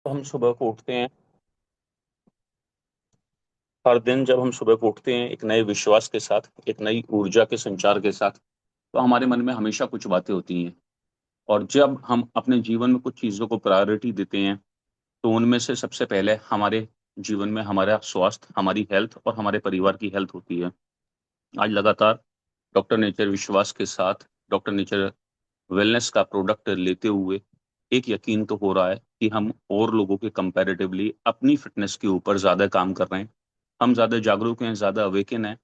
हम सुबह को उठते हैं। हर दिन जब हम सुबह को उठते हैं एक नए विश्वास के साथ, एक नई ऊर्जा के संचार के साथ, तो हमारे मन में हमेशा कुछ बातें होती हैं। और जब हम अपने जीवन में कुछ चीज़ों को प्रायोरिटी देते हैं, तो उनमें से सबसे पहले हमारे जीवन में हमारा स्वास्थ्य, हमारी हेल्थ और हमारे परिवार की हेल्थ होती है। आज लगातार डॉक्टर नेचर विश्वास के साथ, डॉक्टर नेचर वेलनेस का प्रोडक्ट लेते हुए एक यकीन तो हो रहा है कि हम और लोगों के कंपैरेटिवली अपनी फिटनेस के ऊपर ज़्यादा काम कर रहे हैं। हम ज़्यादा जागरूक हैं, ज़्यादा अवेकन हैं।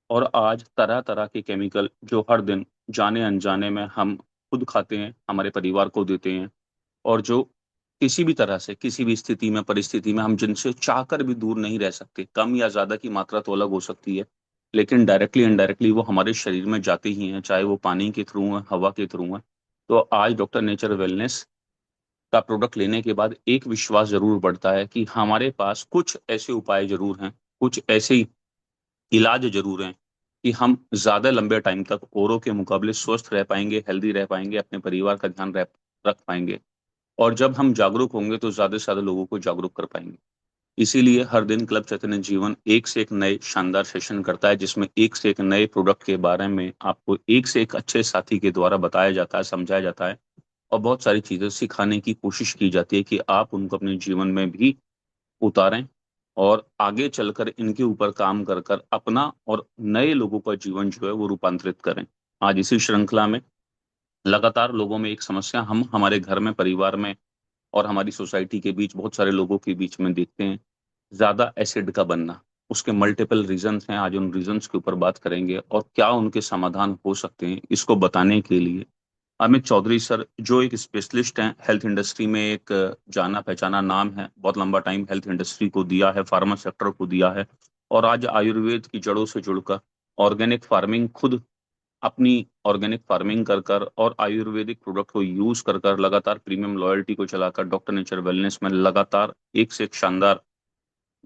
और आज तरह-तरह के केमिकल जो हर दिन जाने-अनजाने में हम खुद खाते हैं, हमारे परिवार को देते हैं, और जो किसी भी तरह से, किसी भी स्थिति में, परिस्थिति में हम जिनसे चाहकर भी दूर नहीं रह सकते। कम या ज़्यादा की मात्रा तो अलग हो सकती है, लेकिन डायरेक्टली इनडायरेक्टली वो हमारे शरीर में जाते ही हैं, चाहे वो पानी के थ्रू हैं, हवा के थ्रू हैं। तो आज डॉक्टर नेचर वेलनेस का प्रोडक्ट लेने के बाद एक विश्वास ज़रूर बढ़ता है कि हमारे पास कुछ ऐसे उपाय ज़रूर हैं, कुछ ऐसे इलाज ज़रूर हैं कि हम ज़्यादा लंबे टाइम तक औरों के मुकाबले स्वस्थ रह पाएँगे, हेल्दी रह पाएँगे, अपने परिवार का ध्यान रख पाएँगे। और जब हम जागरूक होंगे तो ज़्यादा से ज़्यादा लोगों को जागरूक कर पाएँगे। इसीलिए हर दिन क्लब चैतन्य जीवन एक से एक नए शानदार सेशन करता है, जिसमें एक से एक नए प्रोडक्ट के बारे में आपको एक से एक अच्छे साथी के द्वारा बताया जाता है, समझाया जाता है, और बहुत सारी चीज़ें सिखाने की कोशिश की जाती है कि आप उनको अपने जीवन में भी उतारें और आगे चलकर इनके ऊपर काम कर कर अपना और नए लोगों का जीवन जो है वो रूपांतरित करें। आज इसी श्रृंखला में लगातार लोगों में एक समस्या हम हमारे घर में, परिवार में और हमारी सोसाइटी के बीच, बहुत सारे लोगों के बीच में देखते हैं, ज़्यादा एसिड का बनना। उसके मल्टीपल रीज़न्स हैं, आज उन रीज़न्स के ऊपर बात करेंगे और क्या उनके समाधान हो सकते हैं, इसको बताने के लिए अमित चौधरी सर, जो एक स्पेशलिस्ट हैं, हेल्थ इंडस्ट्री में एक जाना-पहचाना नाम है, बहुत लंबा टाइम हेल्थ इंडस्ट्री को दिया है, फार्मा सेक्टर को दिया है, और आज आयुर्वेद की जड़ों से जुड़कर ऑर्गेनिक फार्मिंग, खुद अपनी ऑर्गेनिक फार्मिंग कर कर और आयुर्वेदिक प्रोडक्ट को यूज़ कर कर लगातार प्रीमियम लॉयल्टी को चलाकर डॉक्टर नेचर वेलनेस में लगातार एक से एक शानदार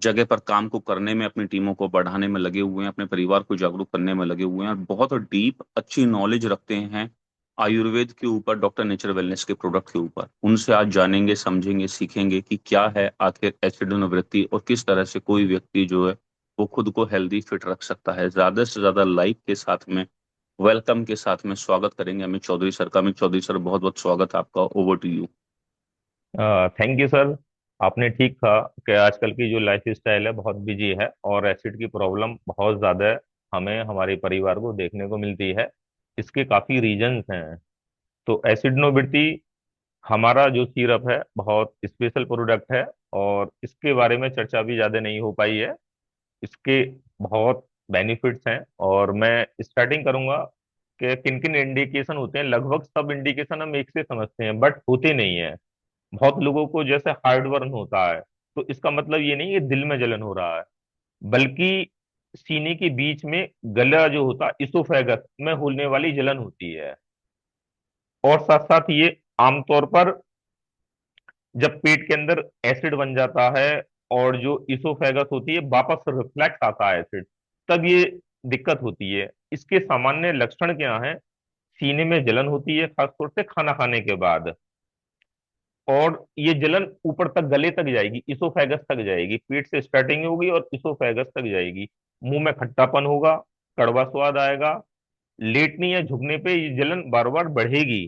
जगह पर काम को करने में, अपनी टीमों को बढ़ाने में लगे हुए हैं, अपने परिवार को जागरूक करने में लगे हुए हैं, और बहुत डीप अच्छी नॉलेज रखते हैं आयुर्वेद के ऊपर, डॉक्टर नेचर वेलनेस के प्रोडक्ट के ऊपर। उनसे आज जानेंगे, समझेंगे, सीखेंगे कि क्या है आखिर एसिड वृत्ति और किस तरह से कोई व्यक्ति जो है वो खुद को हेल्दी फिट रख सकता है। ज्यादा से ज्यादा लाइक के साथ में, वेलकम के साथ में स्वागत करेंगे अमित चौधरी सर का। अमित चौधरी सर, बहुत बहुत स्वागत है आपका। Over to you. Thank you sir. आपने ठीक कहा कि आजकल की जो लाइफ स्टाइल है बहुत बिजी है और एसिड की प्रॉब्लम बहुत ज़्यादा हमें हमारे परिवार को देखने को मिलती है। इसके काफ़ी रीजंस हैं। तो एसिडनोबिलिटी हमारा जो सिरप है बहुत स्पेशल प्रोडक्ट है और इसके बारे में चर्चा भी ज़्यादा नहीं हो पाई है। इसके बहुत बेनिफिट्स हैं और मैं स्टार्टिंग करूंगा कि किन किन इंडिकेशन होते हैं। लगभग सब इंडिकेशन हम एक से समझते हैं बट होते नहीं है। बहुत लोगों को जैसे हार्ट बर्न होता है तो इसका मतलब ये नहीं है दिल में जलन हो रहा है, बल्कि सीने के बीच में गला जो होता है इसोफेगस में होने वाली जलन होती है। और साथ साथ ये आमतौर पर जब पेट के अंदर एसिड बन जाता है और जो इसोफेगस होती है वापस रिफ्लेक्स आता है एसिड, तब ये दिक्कत होती है। इसके सामान्य लक्षण क्या है? सीने में जलन होती है खासतौर से खाना खाने के बाद, और ये जलन ऊपर तक गले तक जाएगी, इसोफेगस तक जाएगी। पेट से स्टार्टिंग होगी और इसोफेगस तक जाएगी। मुंह में खट्टापन होगा, कड़वा स्वाद आएगा। लेटने या झुकने पे ये जलन बार बार बढ़ेगी।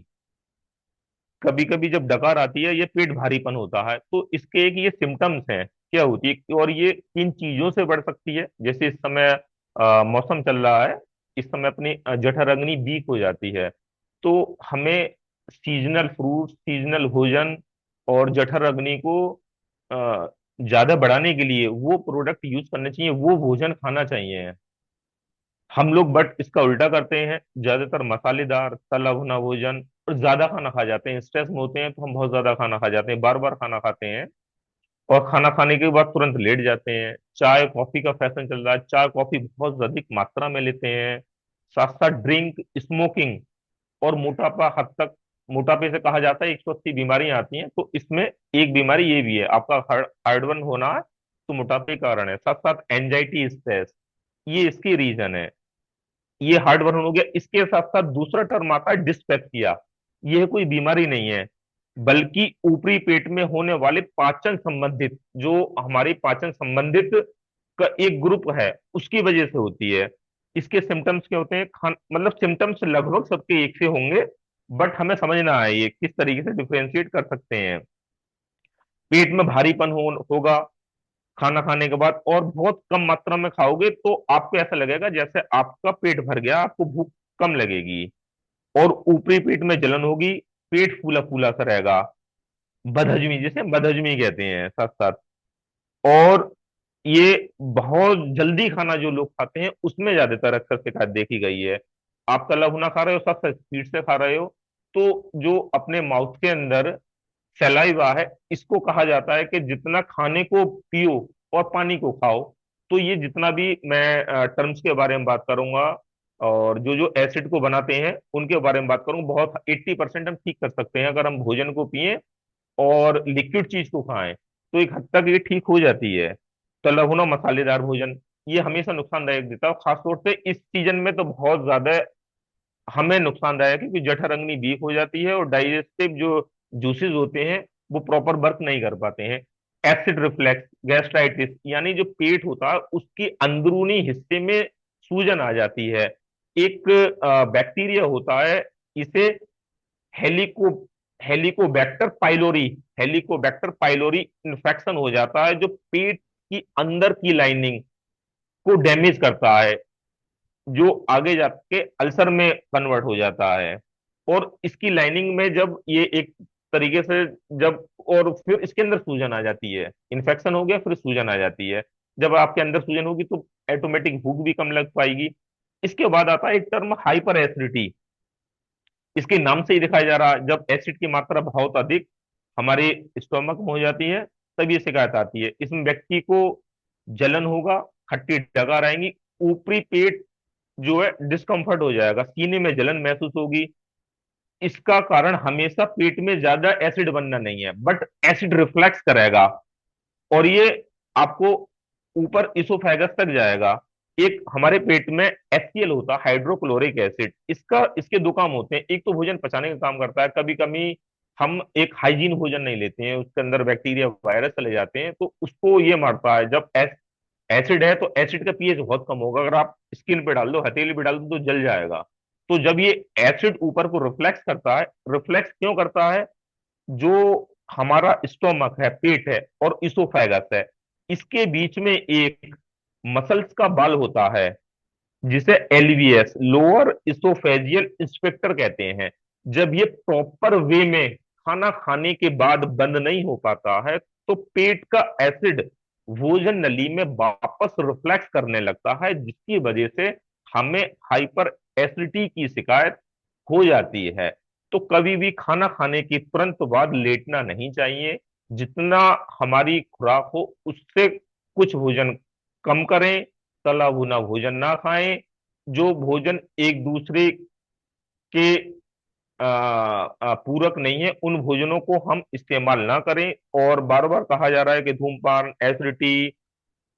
कभी कभी जब डकार आती है ये पेट भारीपन होता है। तो इसके एक ये सिम्टम्स हैं क्या होती है, और ये किन चीजों से बढ़ सकती है। जैसे इस समय मौसम चल रहा है, इस समय अपनी जठराग्नि वीक हो जाती है। तो हमें सीजनल फ्रूट, सीजनल भोजन और जठराग्नि को अ, ज्यादा बढ़ाने के लिए वो प्रोडक्ट यूज करने चाहिए, वो भोजन खाना चाहिए। हम लोग बट इसका उल्टा करते हैं, ज्यादातर मसालेदार तला भुना भोजन और ज्यादा खाना खा जाते हैं। स्ट्रेस में होते हैं तो हम बहुत ज्यादा खाना खा जाते हैं, बार बार खाना खाते हैं और खाना खाने के बाद तुरंत लेट जाते हैं। चाय कॉफी का फैशन चल रहा है, चाय कॉफी बहुत अधिक मात्रा में लेते हैं। साथ साथ ड्रिंक, स्मोकिंग और मोटापा हद तक। मोटापे से कहा जाता है 180 बीमारियां आती हैं, तो इसमें एक बीमारी ये भी है आपका हार्डबर्न होना है, तो मोटापे का कारण है। साथ साथ एंजाइटी, स्ट्रेस, ये इसकी रीजन है। ये हार्ट बर्न हो गया। इसके साथ साथ दूसरा टर्म आता है डिस्पेप्सिया। यह कोई बीमारी नहीं है, बल्कि ऊपरी पेट में होने वाले पाचन संबंधित, जो हमारी पाचन संबंधित का एक ग्रुप है, उसकी वजह से होती है। इसके सिम्टम्स क्या होते हैं, खान मतलब सिम्टम्स लगभग सबके एक से होंगे, बट हमें समझना है ये किस तरीके से डिफरेंशिएट कर सकते हैं। पेट में भारीपन होगा खाना खाने के बाद, और बहुत कम मात्रा में खाओगे तो आपको ऐसा लगेगा जैसे आपका पेट भर गया, आपको भूख कम लगेगी। और ऊपरी पेट में जलन होगी, पेट फूला फूला सा रहेगा, बदहजमी, जिसे बदहजमी कहते हैं साथ साथ। और ये बहुत जल्दी खाना जो लोग खाते हैं उसमें ज्यादातर अक्सर शिकायत देखी गई है। आप तला भुना खा रहे हो, साथ साथ स्पीड से खा रहे हो, तो जो अपने माउथ के अंदर सलाइवा है, इसको कहा जाता है कि जितना खाने को पियो और पानी को खाओ। तो ये जितना भी मैं टर्म्स के बारे में बात करूंगा, और जो जो एसिड को बनाते हैं उनके बारे में बात करूंगा, बहुत 80% हम ठीक कर सकते हैं अगर हम भोजन को पिए और लिक्विड चीज को खाएं, तो एक हद तक ये ठीक हो जाती है। तला भुना मसालेदार भोजन ये हमेशा नुकसानदायक देता है, खासतौर से इस सीजन में तो बहुत ज्यादा हमें नुकसानदायक है, क्योंकि जठराग्नि वीक हो जाती है और डाइजेस्टिव जो जूसेस होते हैं वो प्रॉपर वर्क नहीं कर पाते हैं। एसिड रिफ्लेक्स गैस्ट्राइटिस, यानी जो पेट होता है उसके अंदरूनी हिस्से में सूजन आ जाती है। एक बैक्टीरिया होता है, इसे helico helicobacter pylori helicobacter pylori infection हो जाता है, जो पेट की अंदर की लाइनिंग को डैमेज करता है, जो आगे जाके अल्सर में कन्वर्ट हो जाता है। और इसकी लाइनिंग में जब ये एक तरीके से, जब और फिर इसके अंदर सूजन आ जाती है, इन्फेक्शन हो गया फिर सूजन आ जाती है। जब आपके अंदर सूजन होगी तो ऑटोमेटिक भूख भी कम लग पाएगी। इसके बाद आता है एक टर्म हाइपर एसिडिटी। इसके नाम से ही दिखाया जा रहा है, जब एसिड की मात्रा बहुत अधिक हमारे स्टोमक में हो जाती है तब ये शिकायत आती है। इसमें व्यक्ति को जलन होगा, खट्टी डकार आएंगी, ऊपरी पेट जो है डिस्कम्फर्ट हो जाएगा, सीने में जलन महसूस होगी। इसका कारण हमेशा पेट में ज्यादा एसिड बनना नहीं है, बट एसिड रिफ्लेक्स करेगा, और ये आपको ऊपर इसोफेगस तक जाएगा। एक हमारे पेट में HCl होता है, हाइड्रोक्लोरिक एसिड। इसका इसके दो काम होते हैं, एक तो भोजन पचाने का काम करता है। कभी कभी हम एक हाइजीन भोजन नहीं लेते हैं, उसके अंदर बैक्टीरिया वायरस चले जाते हैं, तो उसको ये मारता है। जब एसिड है तो एसिड का पीएच बहुत कम होगा, अगर आप स्किन पे डाल दो, हथेली पे डाल दो तो जल जाएगा। तो जब ये एसिड ऊपर को रिफ्लेक्स करता है, रिफ्लेक्स क्यों करता है, जो हमारा स्टोमक है, पेट है और इसोफेगस है, इसके बीच में एक मसल्स का बाल होता है, जिसे LVS, लोअर इसोफेजियल स्फिंक्टर कहते हैं। जब ये प्रॉपर वे में खाना खाने के बाद बंद नहीं हो पाता है, तो पेट का एसिड भोजन नली में वापस रिफ्लेक्स करने लगता है, जिसकी वजह से हमें हाइपर एसिडिटी की शिकायत हो जाती है। तो कभी भी खाना खाने के तुरंत बाद लेटना नहीं चाहिए। जितना हमारी खुराक हो उससे कुछ भोजन कम करें, तला भुना भोजन ना खाएं। जो भोजन एक दूसरे के पूरक नहीं है, उन भोजनों को हम इस्तेमाल ना करें। और बार बार कहा जा रहा है कि धूमपान, एसिडिटी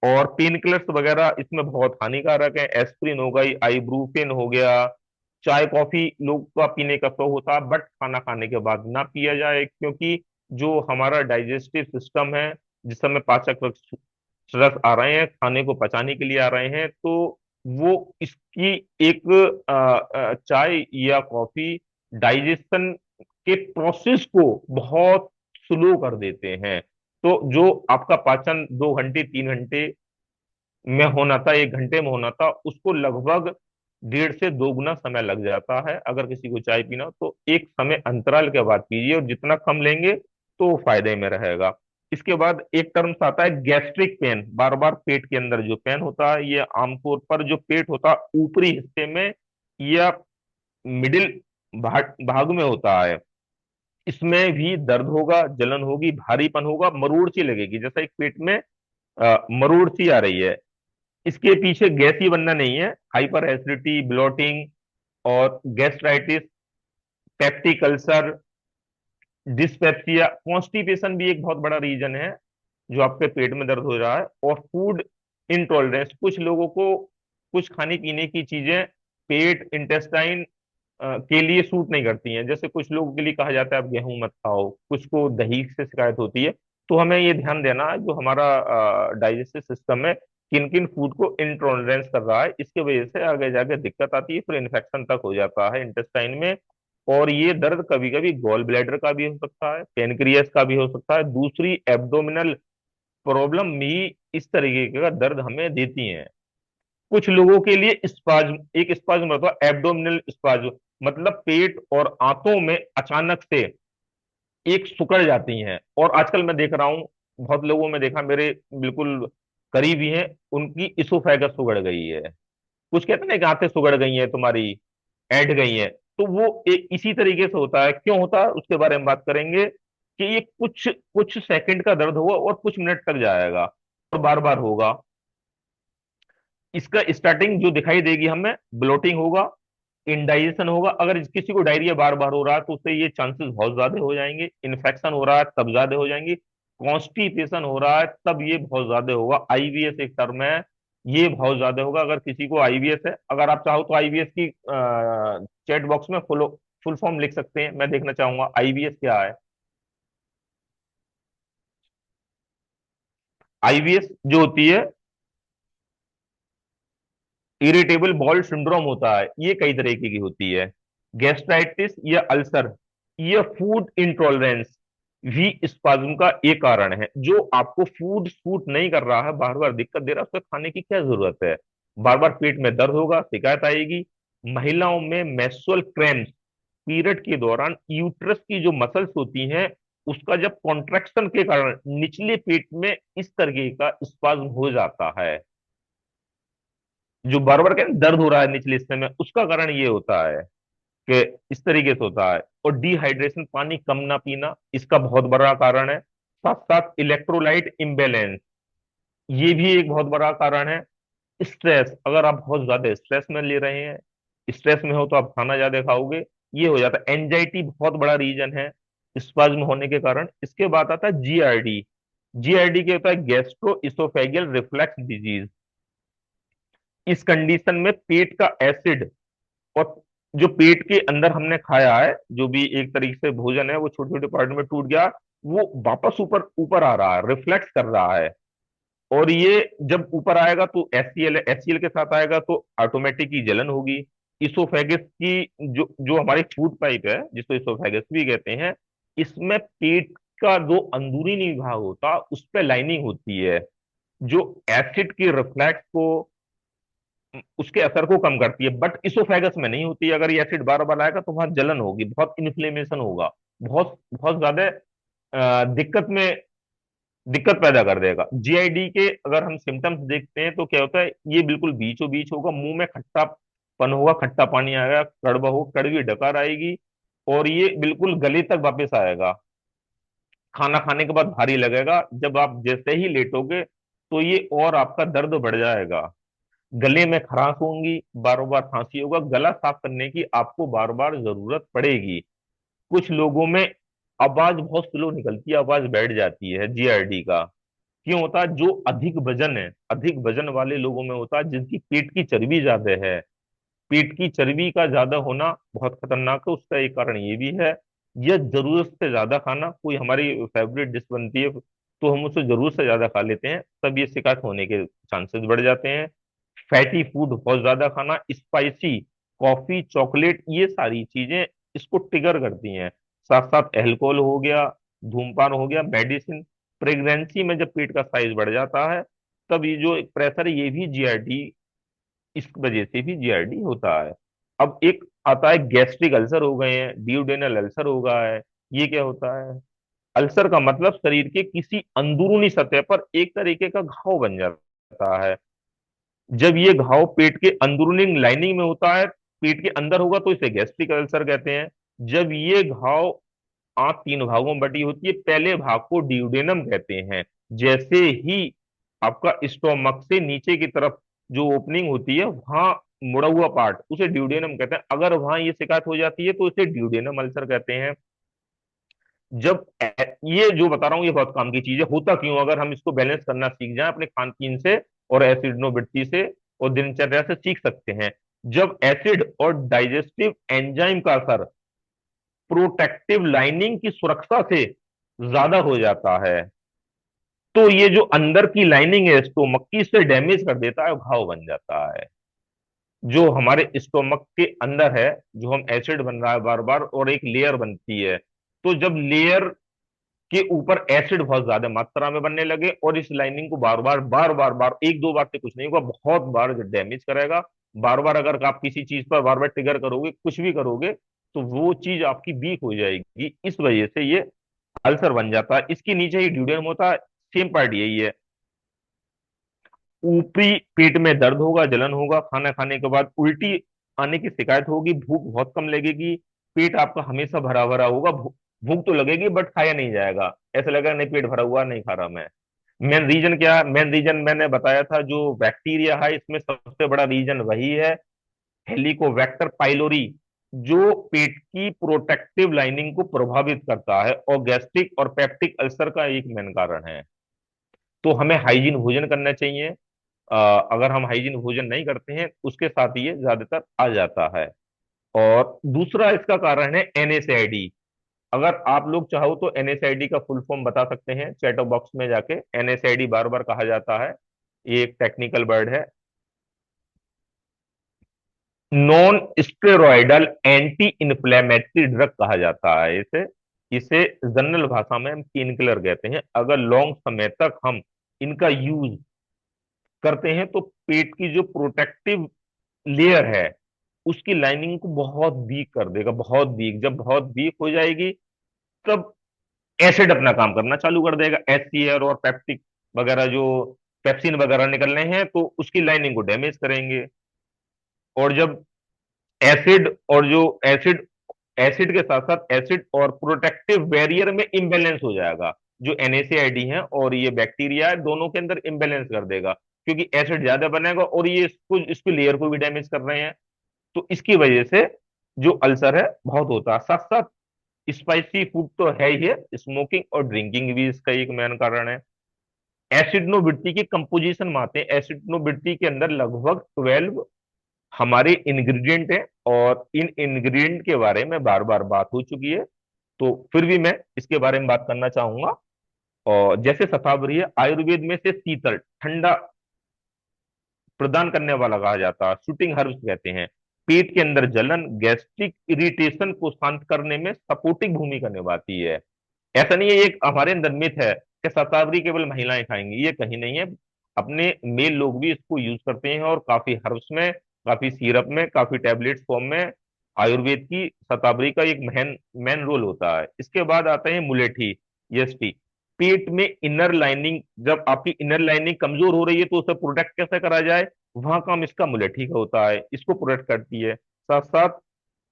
और पेन किलर्स वगैरह इसमें बहुत हानिकारक है। एस्प्रिन हो गई, आइब्रूफेन हो गया। चाय कॉफी लोग का पीने का शौक होता है, बट खाना खाने के बाद ना पिया जाए, क्योंकि जो हमारा डाइजेस्टिव सिस्टम है, जिस समय पाचक रस आ रहे हैं, खाने को पचाने के लिए आ रहे हैं, तो वो इसकी एक चाय या कॉफी डाइजेशन के प्रोसेस को बहुत स्लो कर देते हैं। तो जो आपका पाचन 2 घंटे 3 घंटे में होना था, 1 घंटे में होना था, उसको लगभग 1.5 से 2 गुना समय लग जाता है। अगर किसी को चाय पीना हो, तो एक समय अंतराल के बाद पीजिए, और जितना कम लेंगे तो फायदे में रहेगा। इसके बाद एक टर्म्स आता है गैस्ट्रिक पेन, बार बार पेट के अंदर जो पेन होता है, ये आमतौर पर जो पेट होता है ऊपरी हिस्से में या मिडिल भाग में होता है। इसमें भी दर्द होगा, जलन होगी, भारीपन होगा, मरोड़ सी लगेगी, जैसा एक पेट में मरोड़ सी आ रही है। इसके पीछे गैस ही बनना नहीं है, हाइपर एसिडिटी, ब्लोटिंग और gastritis, peptic ulcer, dyspepsia, constipation भी एक बहुत बड़ा रीजन है जो आपके पेट में दर्द हो रहा है। और फूड इंटॉलरेंस, कुछ लोगों को कुछ खाने पीने की चीजें पेट इंटेस्टाइन के लिए सूट नहीं करती हैं। जैसे कुछ लोगों के लिए कहा जाता है आप गेहूं मत खाओ, कुछ को दही से शिकायत होती है। तो हमें ये ध्यान देना है जो हमारा डाइजेस्टिव सिस्टम है किन किन फूड को इंटॉलरेंस कर रहा है, इसके वजह से आगे जाके दिक्कत आती है, फिर इन्फेक्शन तक हो जाता है इंटेस्टाइन में। और ये दर्द कभी कभी गॉल ब्लैडर का भी हो सकता है, पेनक्रियास का भी हो सकता है, दूसरी एब्डोमिनल प्रॉब्लम भी इस तरीके का दर्द हमें देती हैं। कुछ लोगों के लिए स्पाज्म, एक स्पाज्म होता है एब्डोमिनल स्पाज्म, मतलब पेट और आंतों में अचानक से एक सिकुड़ जाती हैं। और आजकल मैं देख रहा हूँ, बहुत लोगों में देखा, मेरे बिल्कुल करीबी हैं, उनकी इसोफेगस सिकुड़ गई है। कुछ कहते हैं ना कि आंतें सिकुड़ गई हैं तुम्हारी, ऐंठ गई हैं। तो वो इसी तरीके से होता है। क्यों होता है उसके बारे में बात करेंगे कि ये कुछ कुछ सेकंड का दर्द होगा और कुछ मिनट तक जाएगा और बार बार होगा। इसका स्टार्टिंग जो दिखाई देगी हमें, ब्लोटिंग होगा, इंडाइजेशन होगा। अगर किसी को डायरिया बार बार हो रहा है तो उससे ये चांसेस बहुत ज्यादा हो जाएंगे। इन्फेक्शन हो रहा है तब ज्यादा हो जाएंगी। कॉन्स्टिपेशन हो रहा है तब ये बहुत ज्यादा होगा। आईबीएस एक टर्म है, ये बहुत ज्यादा होगा अगर किसी को आईबीएस है। अगर आप चाहो तो आईबीएस की चैट बॉक्स में फुल फुल फॉर्म लिख सकते हैं, मैं देखना चाहूंगा आईबीएस क्या है। आईबीएस जो होती है, इरिटेबल बॉल सिंड्रोम होता है, ये कई तरीके की होती है। गैस्ट्राइटिस या अल्सर या फूड इंटॉलरेंस भी स्पाज्म का एक कारण है। जो आपको फूड सूट नहीं कर रहा है, बार बार दिक्कत दे रहा है, उसको खाने की क्या जरूरत है। बार बार पेट में दर्द होगा, शिकायत आएगी। महिलाओं में मेंस्ट्रुअल क्रैम्प्स, पीरियड के दौरान यूट्रस की जो मसल्स होती हैं उसका जब कॉन्ट्रैक्शन के कारण निचले पेट में इस तरीके का स्पाज्म हो जाता है, जो बार बार कहते हैं दर्द हो रहा है निचले हिस्से में, उसका कारण ये होता है कि इस तरीके से होता है। और डिहाइड्रेशन, पानी कम ना पीना, इसका बहुत बड़ा कारण है। साथ साथ इलेक्ट्रोलाइट इम्बेलेंस, ये भी एक बहुत बड़ा कारण है। स्ट्रेस, अगर आप बहुत ज्यादा स्ट्रेस में ले रहे हैं, स्ट्रेस में हो तो आप खाना ज्यादा खाओगे, ये हो जाता है। एंजाइटी बहुत बड़ा रीजन है स्पाज्म होने के कारण। इसके बाद आता है जीआरडी। जीआरडी क्या होता है, गैस्ट्रो इसोफेगियल रिफ्लक्स डिजीज। इस कंडीशन में पेट का एसिड और जो पेट के अंदर हमने खाया है, जो भी एक तरीके से भोजन है, वो छोटे छोटे पार्ट में टूट गया, वो वापस ऊपर ऊपर आ रहा है, रिफ्लेक्ट कर रहा है। और ये जब ऊपर आएगा तो एचसीएल, एचसीएल के साथ आएगा तो ऑटोमेटिक ही जलन होगी। इसोफेगस की जो जो हमारी फूड पाइप है, जिसको इसोफेगस भी कहते हैं, इसमें पेट का जो अंदरूनी भाग होता है उस पे लाइनिंग होती है, जो एसिड की रिफ्लेक्स को, उसके असर को कम करती है। बट इसोफेगस में नहीं होती है। अगर ये एसिड बार बार आएगा तो वहां जलन होगी, बहुत इन्फ्लेमेशन होगा, बहुत बहुत ज्यादा दिक्कत पैदा कर देगा। जीआईडी के अगर हम सिम्टम्स देखते हैं तो क्या होता है, ये बिल्कुल बीचों बीच होगा, मुंह में खट्टापन होगा, खट्टा पानी आएगा, कड़वा हो, कड़वी डकार आएगी, और ये बिल्कुल गले तक वापस आएगा। खाना खाने के बाद भारी लगेगा, जब आप जैसे ही लेटोगे तो ये और आपका दर्द बढ़ जाएगा। गले में खराश होंगी, बार बार खांसी होगा, गला साफ करने की आपको बार बार जरूरत पड़ेगी। कुछ लोगों में आवाज बहुत स्लो निकलती है, आवाज बैठ जाती है, जीआरडी का। क्यों होता है, जो अधिक वजन है, अधिक वजन वाले लोगों में होता है, जिनकी पेट की चर्बी ज्यादा है। पेट की चर्बी का ज्यादा होना बहुत खतरनाक है, उसका एक कारण ये भी है। यह जरूरत से ज्यादा खाना, कोई हमारी फेवरेट डिश बनती है तो हम उसे जरूरत से ज्यादा खा लेते हैं, तब ये शिकायत होने के चांसेस बढ़ जाते हैं। फैटी फूड बहुत ज्यादा खाना, स्पाइसी, कॉफी, चॉकलेट, ये सारी चीजें इसको ट्रिगर करती हैं। साथ साथ अल्कोहल हो गया, धूमपान हो गया, मेडिसिन। प्रेगनेंसी में जब पेट का साइज बढ़ जाता है तब ये जो प्रेशर है, ये भी जीआरडी, इस वजह से भी जीआरडी होता है। अब एक आता है गैस्ट्रिक अल्सर हो गए हैं, डियोडेनल अल्सर हो गया है। ये क्या होता है, अल्सर का मतलब शरीर के किसी अंदरूनी सतह पर एक तरीके का घाव बन जाता है। जब ये घाव पेट के अंदरूनी लाइनिंग में होता है, पेट के अंदर होगा तो इसे गैस्ट्रिक अल्सर कहते हैं। जब ये घाव आंत तीन भागों में बटी होती है, पहले भाग को ड्यूडेनम कहते हैं। जैसे ही आपका स्टोमक से नीचे की तरफ जो ओपनिंग होती है, वहां मुड़ा हुआ पार्ट, उसे ड्यूडेनम कहते हैं। अगर वहां ये शिकायत हो जाती है तो इसे ड्यूडेनम अल्सर कहते हैं। जब ये जो बता रहा हूँ ये बहुत काम की चीज है। होता क्यों, अगर हम इसको बैलेंस करना सीख जाएं अपने खान पीन से और एसिड नो वृत्ति से और दिनचर्या से सीख सकते हैं। जब एसिड और डाइजेस्टिव एंजाइम का असर प्रोटेक्टिव लाइनिंग की सुरक्षा से ज्यादा हो जाता है, तो ये जो अंदर की लाइनिंग है स्टोमक की, इसे डैमेज कर देता है, घाव बन जाता है। जो हमारे स्टोमक के अंदर है, जो हम एसिड बन रहा है बार बार और एक लेयर बनती है, तो जब लेयर के ऊपर एसिड बहुत ज्यादा मात्रा में बनने लगे और इस लाइनिंग को बार बार एक दो बार से कुछ नहीं होगा, बहुत बार डैमेज करेगा। बार बार अगर आप किसी चीज पर बार बार ट्रिगर करोगे, कुछ भी करोगे, तो वो चीज आपकी वीक हो जाएगी। इस वजह से ये अल्सर बन जाता है। इसके नीचे ही ड्यूडेनम होता है, सेम पार्ट यही है। ऊपरी पेट में दर्द होगा, जलन होगा, खाना खाने के बाद उल्टी आने की शिकायत होगी, भूख बहुत कम लगेगी, पेट आपका हमेशा भरा भरा होगा, भूख तो लगेगी बट खाया नहीं जाएगा, ऐसा लगेगा नहीं पेट भरा हुआ, नहीं खा रहा मैं। मेन रीजन क्या है? मेन रीजन मैंने बताया था, जो बैक्टीरिया है इसमें सबसे बड़ा रीजन वही है, हेलिकोबैक्टर पाइलोरी, जो पेट की प्रोटेक्टिव लाइनिंग को प्रभावित करता है और गैस्ट्रिक और पेप्टिक अल्सर का एक मेन कारण है। तो हमें हाइजीन भोजन करना चाहिए। अगर हम हाइजीन भोजन नहीं करते हैं, उसके साथ ये ज्यादातर आ जाता है। और दूसरा इसका कारण है एनएसआईडी। अगर आप लोग चाहो तो एनएसआईडी का फुल फॉर्म बता सकते हैं चैट बॉक्स में जाके। एनएसआईडी बार बार कहा जाता है, ये एक टेक्निकल वर्ड है। Non steroidal anti inflammatory drug कहा जाता है इसे। इसे जनरल भाषा में हम पेन किलर कहते हैं। अगर लॉन्ग समय तक हम इनका यूज करते हैं तो पेट की जो प्रोटेक्टिव लेयर है उसकी लाइनिंग को बहुत वीक कर देगा, बहुत वीक। जब बहुत वीक हो जाएगी, तब एसिड अपना काम करना चालू कर देगा। एचसीएल और पेप्टिक वगैरह, जो पेप्सिन वगैरह निकलने हैं, तो उसकी लाइनिंग को डैमेज करेंगे। और जब एसिड और जो एसिड एसिड के साथ साथ एसिड और प्रोटेक्टिव बैरियर में इम्बेलेंस हो जाएगा, जो एनएसएआईडी है और ये बैक्टीरिया है, दोनों के अंदर इम्बेलेंस कर देगा, क्योंकि एसिड ज्यादा बनेगा और ये इसकी लेयर को भी डैमेज कर रहे हैं। तो इसकी वजह से जो अल्सर है बहुत होता है। साथ साथ स्पाइसी फूड तो है ही है, स्मोकिंग और ड्रिंकिंग भी इसका एक मेन कारण है। एसिडनोबिलिटी की कंपोजिशन में आते हैं। एसिडनोबिलिटी के अंदर लगभग 12 हमारे इंग्रेडिएंट हैं, और इन इंग्रेडिएंट के बारे में बार बार बात हो चुकी है, तो फिर भी मैं इसके बारे में बात करना चाहूंगा। और जैसे शतावरी है, आयुर्वेद में से शीतल ठंडा प्रदान करने वाला कहा जाता है, शूटिंग हर्ब्स कहते हैं। पेट के अंदर जलन, गैस्ट्रिक इरिटेशन को शांत करने में सपोर्टिंग भूमिका निभाती है। ऐसा नहीं है, एक हमारे अंदर मिथ है कि शतावरी केवल महिलाएं खाएंगी, ये कहीं नहीं है। अपने मेल लोग भी इसको यूज करते हैं, और काफी हर्ब्स में, काफी सिरप में, काफी टैबलेट फॉर्म में आयुर्वेद की शतावरी का एक मेन मेन रोल होता है। इसके बाद आता है मुलेठी, यष्टि। पेट में इनर लाइनिंग, जब आपकी इनर लाइनिंग कमजोर हो रही है तो उसे प्रोटेक्ट कैसे करा जाए, वहां काम इसका मुलेठी का होता है, इसको प्रोटेक्ट करती है। साथ साथ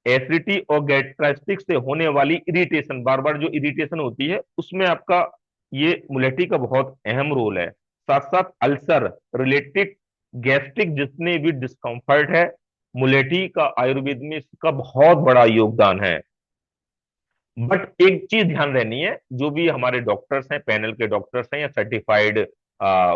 एसिडिटी और गैस्ट्राइटिस से होने वाली इरिटेशन, बार बार जो इरिटेशन होती है, उसमें आपका ये मुलेठी का बहुत अहम रोल है। साथ साथ अल्सर रिलेटेड गैस्ट्रिक जितने भी डिस्कम्फर्ट है, मुलेठी का आयुर्वेद में इसका बहुत बड़ा योगदान है। बट एक चीज ध्यान रहनी है, जो भी हमारे डॉक्टर्स हैं, पैनल के डॉक्टर्स हैं या सर्टिफाइड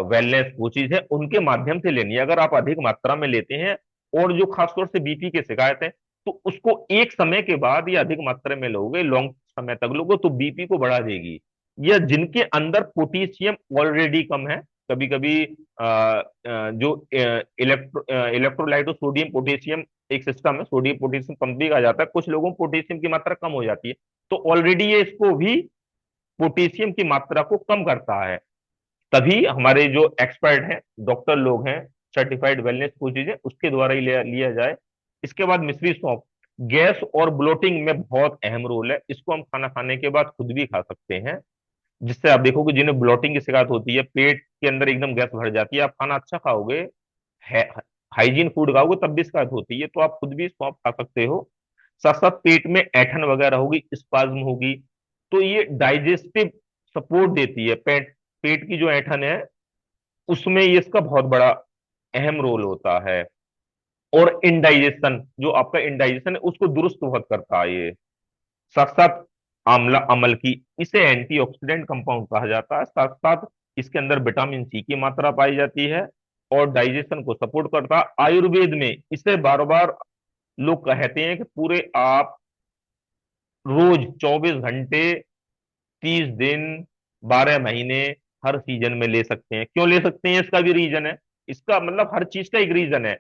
वेलनेस कोचिज है, उनके माध्यम से लेनी है। अगर आप अधिक मात्रा में लेते हैं, और जो खासतौर से बीपी की शिकायत है, तो उसको एक समय के बाद या अधिक मात्रा में लोगे, लॉन्ग समय तक लोगे, तो बीपी को बढ़ा देगी। या जिनके अंदर पोटेशियम ऑलरेडी कम है, कभी कभी जो इलेक्ट्रोलाइट सोडियम पोटेशियम एक सिस्टम है, सोडियम पोटेशियम पंप भी कहा जाता है, कुछ लोगों में पोटेशियम की मात्रा कम हो जाती है, तो ऑलरेडी ये इसको भी पोटेशियम की मात्रा को कम करता है। तभी हमारे जो एक्सपर्ट हैं, डॉक्टर लोग हैं, सर्टिफाइड वेलनेस कोचेज है, उसके द्वारा ही लिया जाए। इसके बाद मिश्री सौंफ, गैस और ब्लोटिंग में बहुत अहम रोल है। इसको हम खाना खाने के बाद खुद भी खा सकते हैं, जिससे आप देखोगे जिन्हें ब्लोटिंग की शिकायत होती है, पेट के अंदर एकदम गैस भर जाती है, आप खाना अच्छा खाओगे, हाइजीन फूड खाओगे, तब भी शिकायत होती है, तो आप खुद भी सौंफ खा सकते हो। साथ साथ पेट में ऐठन वगैरह होगी, स्पाज्म होगी, तो ये डाइजेस्टिव सपोर्ट देती है। पेट की जो ऐठन है, उसमें ये इसका बहुत बड़ा अहम रोल होता है। और इंडाइजेशन, जो आपका इंडाइजेशन है उसको दुरुस्त बहुत करता है ये। साथ साथ आंवला अमल की, इसे एंटीऑक्सीडेंट कंपाउंड कहा जाता है। साथ साथ इसके अंदर विटामिन सी की मात्रा पाई जाती है, और डाइजेशन को सपोर्ट करता है। आयुर्वेद में इसे बार बार लोग कहते हैं कि पूरे आप रोज 24 घंटे, 30 दिन, 12 महीने, हर सीजन में ले सकते हैं। क्यों ले सकते हैं, इसका भी रीजन है। इसका मतलब हर चीज का एक रीजन है,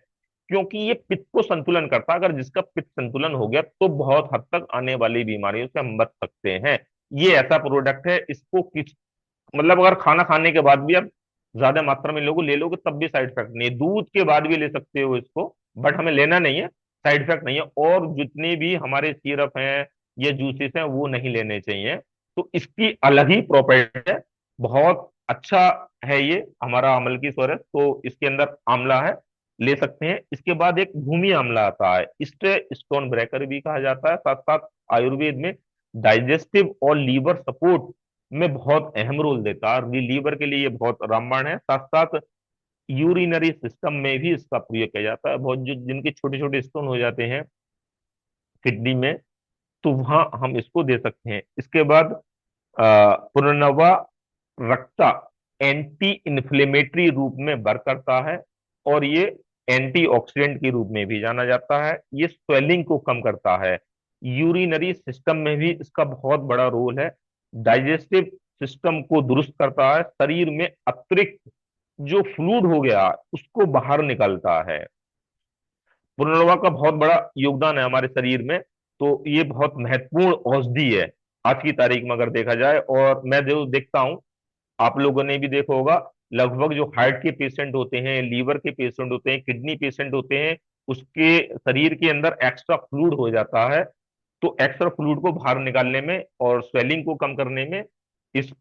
क्योंकि ये पित्त को संतुलन करता है। अगर जिसका पित्त संतुलन हो गया तो बहुत हद तक आने वाली बीमारियों से हम बच सकते हैं। ये ऐसा प्रोडक्ट है, इसको किस मतलब अगर खाना खाने के बाद भी आप ज्यादा मात्रा में लोगे ले लोगे तब भी साइड इफेक्ट नहीं है। दूध के बाद भी ले सकते हो इसको, बट हमें लेना नहीं है, साइड इफेक्ट नहीं है। और जितने भी हमारे सिरप हैं या जूसेस हैं वो नहीं लेने चाहिए। तो इसकी अलग ही प्रॉपर्टी है, बहुत अच्छा है ये हमारा अमल की सोरस। तो इसके अंदर आंवला है, ले सकते हैं। इसके बाद एक भूमि आंवला आता है, इसे स्टोन ब्रेकर भी कहा जाता है। साथ साथ आयुर्वेद में डाइजेस्टिव और लीवर सपोर्ट में बहुत अहम रोल देता है। लीवर के लिए ये बहुत रामबाण है। साथ साथ यूरिनरी सिस्टम में भी इसका प्रयोग किया जाता है। बहुत जो जिनके छोटे छोटे स्टोन हो जाते हैं किडनी में, तो वहां हम इसको दे सकते हैं। इसके बाद पुनर्नवा रक्ता एंटी इन्फ्लेमेटरी रूप में वर्क करता है, और ये एंटीऑक्सीडेंट के रूप में भी जाना जाता है। ये स्वेलिंग को कम करता है। यूरिनरी सिस्टम में भी इसका बहुत बड़ा रोल है। डाइजेस्टिव सिस्टम को दुरुस्त करता है। शरीर में अतिरिक्त जो फ्लूइड हो गया उसको बाहर निकालता है। पुनर्वा का बहुत बड़ा योगदान है हमारे शरीर में। तो ये बहुत महत्वपूर्ण औषधि है आज की तारीख में अगर देखा जाए। और मैं जो देखता हूँ, आप लोगों ने भी देखा होगा, लगभग जो हार्ट के पेशेंट होते हैं, लीवर के पेशेंट होते हैं, किडनी पेशेंट होते हैं, उसके शरीर के अंदर एक्स्ट्रा फ्लूइड हो जाता है। तो एक्स्ट्रा फ्लूइड को बाहर निकालने में और स्वेलिंग को कम करने में इस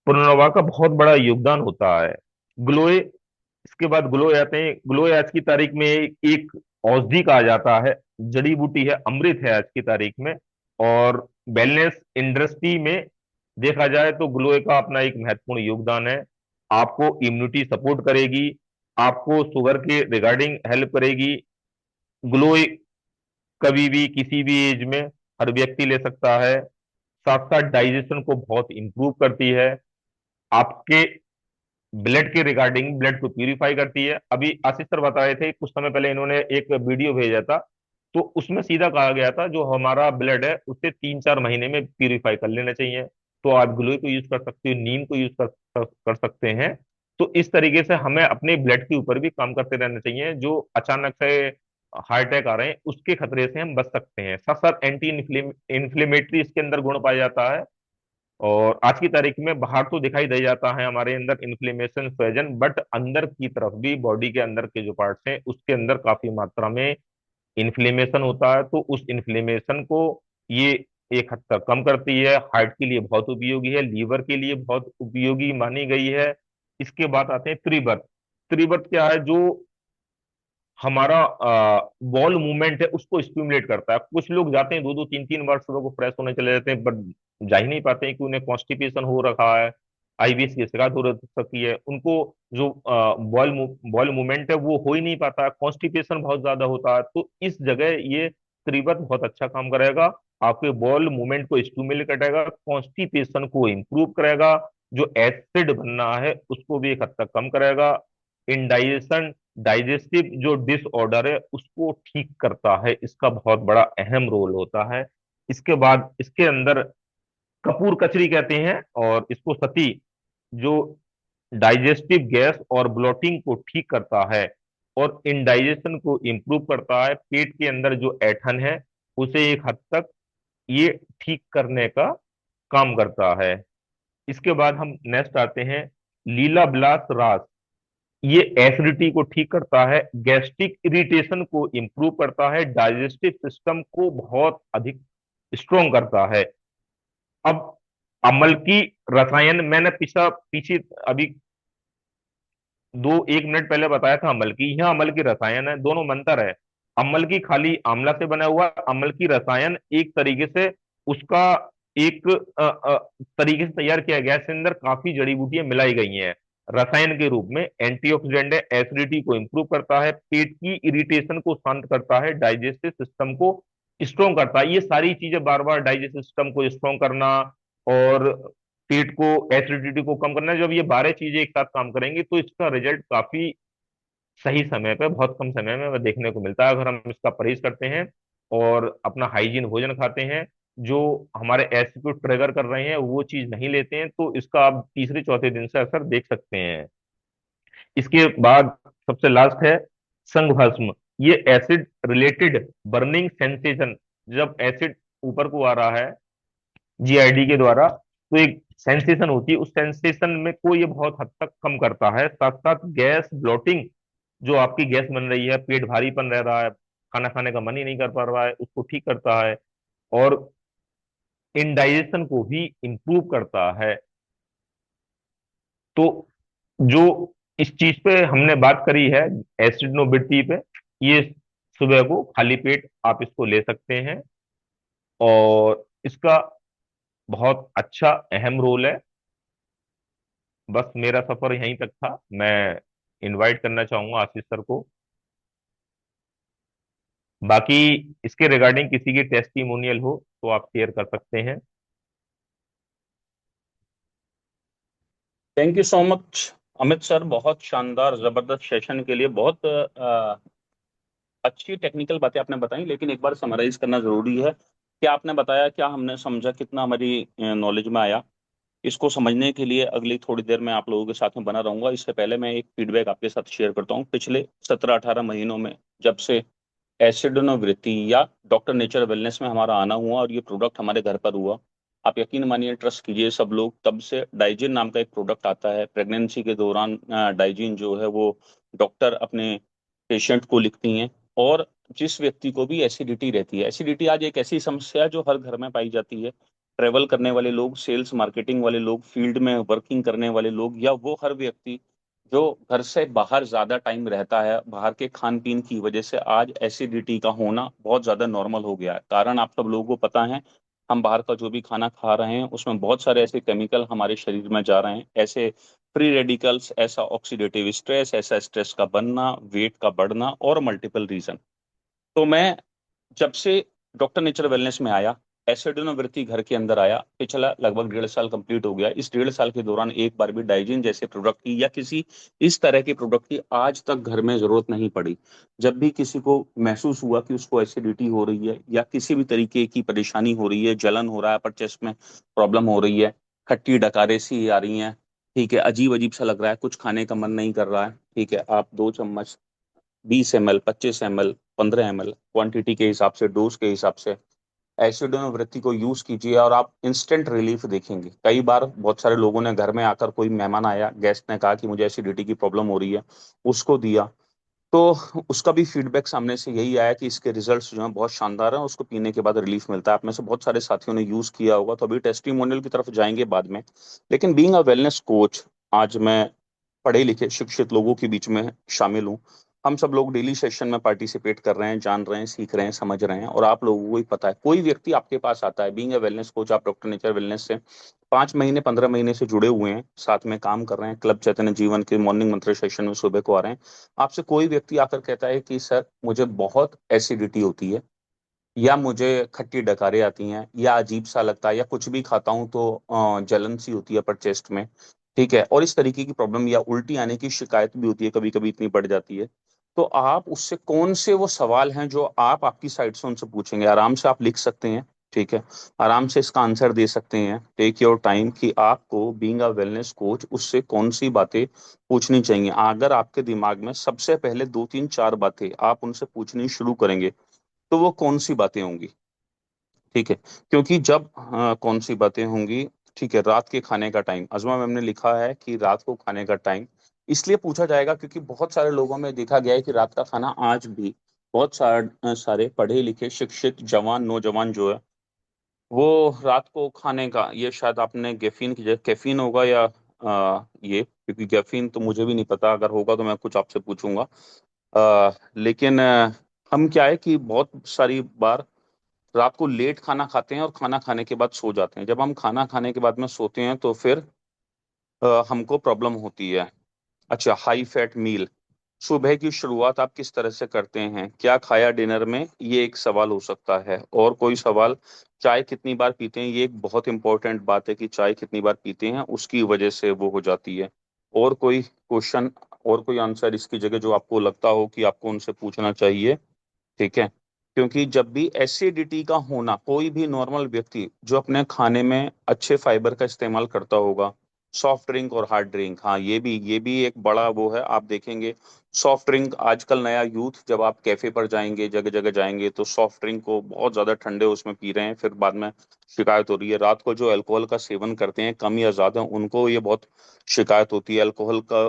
पुनर्वा का बहुत बड़ा योगदान होता है। ग्लोए, इसके बाद ग्लोए आते हैं। ग्लोए आज की तारीख में एक औषधि कहा जाता है, जड़ी बूटी है, अमृत है आज की तारीख में। और वेलनेस इंडस्ट्री में देखा जाए तो ग्लोए का अपना एक महत्वपूर्ण योगदान है। आपको इम्यूनिटी सपोर्ट करेगी, आपको शुगर के रिगार्डिंग हेल्प करेगी। ग्लोए कभी भी किसी भी एज में हर व्यक्ति ले सकता है। साथ साथ डाइजेशन को बहुत इंप्रूव करती है। आपके ब्लड के रिगार्डिंग ब्लड को प्यूरिफाई करती है। अभी आशीष सर बता रहे थे कुछ समय पहले, इन्होंने एक वीडियो भेजा था, तो उसमें सीधा कहा गया था जो हमारा ब्लड है उसे 3-4 महीने में प्यूरिफाई कर लेना चाहिए। तो आप ग्लूकोज को यूज कर सकते हो, नीम को यूज कर सकते हैं। तो इस तरीके से हमें अपने ब्लड के ऊपर भी काम करते रहना चाहिए। जो अचानक से हार्ट अटैक आ रहे हैं उसके खतरे से हम बच सकते हैं। साथ साथ एंटी इन्फ्लेमेटरी इसके अंदर गुण पाया जाता है। और आज की तारीख में बाहर तो दिखाई दे जाता है हमारे अंदर इन्फ्लेमेशन स्वैजन, बट अंदर की तरफ भी बॉडी के अंदर के जो पार्ट्स हैं उसके अंदर काफी मात्रा में इन्फ्लेमेशन होता है। तो उस इन्फ्लेमेशन को ये एक हद तक कम करती है। हार्ट के लिए बहुत उपयोगी है, लीवर के लिए बहुत उपयोगी मानी गई है। इसके बाद आते हैं त्रिबर्थ। त्रिबर्थ क्या है, जो हमारा बॉल मूवमेंट है उसको स्टिमुलेट करता है। कुछ लोग जाते हैं 2-2 3-3 बार सुबह को फ्रेश होने चले जाते हैं, बट जा ही नहीं पाते हैं कि उन्हें कॉन्स्टिपेशन हो रखा है, आईबीएस की शिकायत हो सकती है उनको। जो बॉल मूवमेंट है वो हो ही नहीं पाता, कॉन्स्टिपेशन बहुत ज्यादा होता है। तो इस जगह ये त्रिबत बहुत अच्छा काम करेगा। आपके बॉल मूवमेंट को स्टिमुलेट करेगा, कॉन्स्टिपेशन को इंप्रूव करेगा, जो एसिड बनना है उसको भी एक हद तक कम करेगा। इंडाइजेशन, डाइजेस्टिव जो डिसऑर्डर है उसको ठीक करता है, इसका बहुत बड़ा अहम रोल होता है। इसके बाद इसके अंदर कपूर कचरी कहते हैं, और इसको सती, जो डाइजेस्टिव गैस और ब्लोटिंग को ठीक करता है और इंडाइजेशन को इंप्रूव करता है। पेट के अंदर जो ऐठन है उसे एक हद तक ये ठीक करने का काम करता है। इसके बाद हम नेक्स्ट आते हैं लीला बिलास रास। ये एसिडिटी को ठीक करता है, गैस्ट्रिक इरिटेशन को इंप्रूव करता है, डाइजेस्टिव सिस्टम को बहुत अधिक स्ट्रोंग करता है। अब अम्ल की रसायन मैंने पिछला पीछे अभी 1 मिनट पहले बताया था अम्ल की, यह अम्ल की रसायन है, दोनों में अंतर है। अम्ल की खाली आंवला से बना हुआ, अम्ल की रसायन एक तरीके से उसका एक तरीके से तैयार किया गया है। इसके अंदर काफी जड़ी बूटियां मिलाई गई हैं रसायन के रूप में। एंटीऑक्सीडेंट है, एसिडिटी को इंप्रूव करता है, पेट की इरिटेशन को शांत करता है, डाइजेस्टिव सिस्टम को स्ट्रोंग करता है। ये सारी चीजें बार बार डाइजेस्टिव सिस्टम को स्ट्रोंग करना और पेट को, एसिडिटी को कम करना, जब ये 12 चीजें एक साथ काम करेंगी तो इसका रिजल्ट काफी सही समय पे, बहुत कम समय में वह देखने को मिलता है। अगर हम इसका परहेज करते हैं और अपना हाइजीन भोजन खाते हैं जो हमारे एसिड को ट्रिगर कर रहे हैं, वो चीज नहीं लेते हैं, तो इसका आप तीसरे चौथे दिन से असर देख सकते हैं। इसके बाद सबसे लास्ट है संघभस्म। ये एसिड रिलेटेड बर्निंग सेंसेशन, जब एसिड ऊपर को आ रहा है जीआईडी के द्वारा, तो एक सेंसेशन होती है, उस सेंसेशन में को ये बहुत हद तक कम करता है। साथ साथ गैस ब्लोटिंग, जो आपकी गैस बन रही है, पेट भारीपन रह रहा है, खाना खाने का मन ही नहीं कर पा रहा है, उसको ठीक करता है। और इंडाइजेशन को भी इम्प्रूव करता है। तो जो इस चीज पे हमने बात करी है, एसिड नो वृद्धि पे, ये सुबह को खाली पेट आप इसको ले सकते हैं, और इसका बहुत अच्छा अहम रोल है। बस मेरा सफर यहीं तक था। मैं इनवाइट करना चाहूंगा आशीष सर को। बाकी इसके रिगार्डिंग किसी की टेस्टिमोनियल हो तो आप शेयर कर सकते हैं। Thank you so much Amit sir, बहुत शानदार जबरदस्त सेशन के लिए बहुत अच्छी टेक्निकल बातें आपने बताई, लेकिन एक बार समराइज करना जरूरी है। क्या आपने बताया, क्या हमने समझा, कितना हमारी नॉलेज में आया? इसको समझने के लिए अगली थोड़ी देर में आप लोगों के साथ में बना रहूंगा। इससे पहले मैं एक फीडबैक आपके साथ शेयर करता हूँ। पिछले 17-18 महीनों में जब से एसिडोनोवृत्ति या डॉक्टर नेचर वेलनेस में हमारा आना हुआ और ये प्रोडक्ट हमारे घर पर हुआ, आप यकीन मानिए, ट्रस्ट कीजिए सब लोग, तब से डाइजिन नाम का एक प्रोडक्ट आता है प्रेगनेंसी के दौरान। डाइजिन जो है वो डॉक्टर अपने पेशेंट को लिखती हैं। और जिस व्यक्ति को भी एसिडिटी रहती है, एसिडिटी आज एक ऐसी समस्या है जो हर घर में पाई जाती है। ट्रेवल करने वाले लोग, सेल्स मार्केटिंग वाले लोग, फील्ड में वर्किंग करने वाले लोग, या वो हर व्यक्ति जो घर से बाहर ज्यादा टाइम रहता है, बाहर के खान पीन की वजह से आज एसिडिटी का होना बहुत ज्यादा नॉर्मल हो गया है। कारण आप सब लोगों को पता है, हम बाहर का जो भी खाना खा रहे हैं उसमें बहुत सारे ऐसे केमिकल हमारे शरीर में जा रहे हैं, ऐसे फ्री रेडिकल्स, ऐसा ऑक्सीडेटिव स्ट्रेस, ऐसा स्ट्रेस का बनना, वेट का बढ़ना, और मल्टीपल रीजन। तो मैं जब से डॉक्टर नेचर वेलनेस में आया, एसिडोनोवृत्ति घर के अंदर आया, पिछला लगभग 1.5 साल कंप्लीट हो गया। इस 1.5 साल के दौरान एक बार भी डाइजिन जैसे प्रोडक्ट की या किसी इस तरह के प्रोडक्ट की आज तक घर में जरूरत नहीं पड़ी। जब भी किसी को महसूस हुआ कि उसको एसिडिटी हो रही है या किसी भी तरीके की परेशानी हो रही है, जलन हो रहा है, अपर चेस्ट में प्रॉब्लम हो रही है, खट्टी डकारे सी आ रही हैं, ठीक है, अजीब अजीब सा लग रहा है, कुछ खाने का मन नहीं कर रहा है, ठीक है, आप 2 चम्मच, 20 ml, 25 ml, 15 ml क्वांटिटी के हिसाब से, डोज के हिसाब से एसिडोनो वृत्ति को यूज कीजिए और आप इंस्टेंट रिलीफ देखेंगे। कई बार बहुत सारे लोगों ने घर में आकर, कोई मेहमान आया, गेस्ट ने कहा कि मुझे एसिडिटी की प्रॉब्लम हो रही है, उसको दिया, तो उसका भी फीडबैक सामने से यही आया कि इसके रिजल्ट्स जो हैं बहुत शानदार हैं, उसको पीने के बाद रिलीफ मिलता है। आप में से बहुत सारे साथियों ने यूज किया होगा, तो अभी टेस्टिमोनियल की तरफ जाएंगे बाद में। लेकिन बीइंग अ वेलनेस कोच, आज मैं पढ़े लिखे शिक्षित लोगों के बीच में शामिल हूँ। हम सब लोग डेली सेशन में पार्टिसिपेट कर रहे हैं, जान रहे हैं, सीख रहे हैं, समझ रहे हैं, और आप लोगों को ही पता है, कोई व्यक्ति आपके पास आता है बीइंग अ वेलनेस कोच, आप डॉक्टर नेचर वेलनेस से 5 महीने 15 महीने से जुड़े हुए हैं, साथ में काम कर रहे हैं, क्लब चैतन्य जीवन के मॉर्निंग मंत्र सेशन में सुबह को आ रहे हैं। आपसे कोई व्यक्ति आकर कहता है कि सर मुझे बहुत एसिडिटी होती है, या मुझे खट्टी डकारें आती हैं, या अजीब सा लगता है, या कुछ भी खाता हूं तो जलन सी होती है पर चेस्ट में, ठीक है, और इस तरीके की प्रॉब्लम, या उल्टी आने की शिकायत भी होती है, कभी कभी इतनी बढ़ जाती है, तो आप उससे कौन से वो सवाल हैं जो आप आपकी साइड से उनसे पूछेंगे? आराम से आप लिख सकते हैं, ठीक है, आराम से इसका आंसर दे सकते हैं, टेक योर टाइम, कि आपको बीइंग अ वेलनेस कोच उससे कौन सी बातें पूछनी चाहिए। अगर आपके दिमाग में सबसे पहले 2 3 4 बातें आप उनसे पूछनी शुरू करेंगे, तो वो कौन सी बातें होंगी? ठीक है, क्योंकि जब कौन सी बातें होंगी, ठीक है, रात के खाने का टाइम, अजमा मैम ने लिखा है कि रात को खाने का टाइम इसलिए पूछा जाएगा क्योंकि बहुत सारे लोगों में देखा गया है कि रात का खाना आज भी बहुत सारे पढ़े लिखे शिक्षित जवान नौजवान जो है, वो रात को खाने का, ये शायद आपने कैफीन की जगह कैफीन होगा, या ये, क्योंकि कैफीन तो मुझे भी नहीं पता, अगर होगा तो मैं कुछ आपसे पूछूंगा। लेकिन हम क्या है कि बहुत सारी बार रात को लेट खाना खाते हैं और खाना खाने के बाद सो जाते हैं। जब हम खाना खाने के बाद में सोते हैं तो फिर हमको प्रॉब्लम होती है। अच्छा, हाई फैट मील, सुबह की शुरुआत आप किस तरह से करते हैं, क्या खाया डिनर में, ये एक सवाल हो सकता है। और कोई सवाल, चाय कितनी बार पीते हैं, ये एक बहुत इंपॉर्टेंट बात है कि चाय कितनी बार पीते हैं, उसकी वजह से वो हो जाती है। और कोई क्वेश्चन और कोई आंसर इसकी जगह जो आपको लगता हो कि आपको उनसे पूछना चाहिए? ठीक है। क्योंकि जब भी एसिडिटी का होना, कोई भी नॉर्मल व्यक्ति जो अपने खाने में अच्छे फाइबर का इस्तेमाल करता होगा, सॉफ्ट ड्रिंक और हार्ड ड्रिंक, हाँ ये भी एक बड़ा वो है। आप देखेंगे सॉफ्ट ड्रिंक आजकल नया यूथ, जब आप कैफे पर जाएंगे, जगह जगह जाएंगे, तो सॉफ्ट ड्रिंक को बहुत ज्यादा ठंडे उसमें पी रहे हैं, फिर बाद में शिकायत हो रही है। रात को जो अल्कोहल का सेवन करते हैं कम या ज्यादा, उनको ये बहुत शिकायत होती है अल्कोहल का।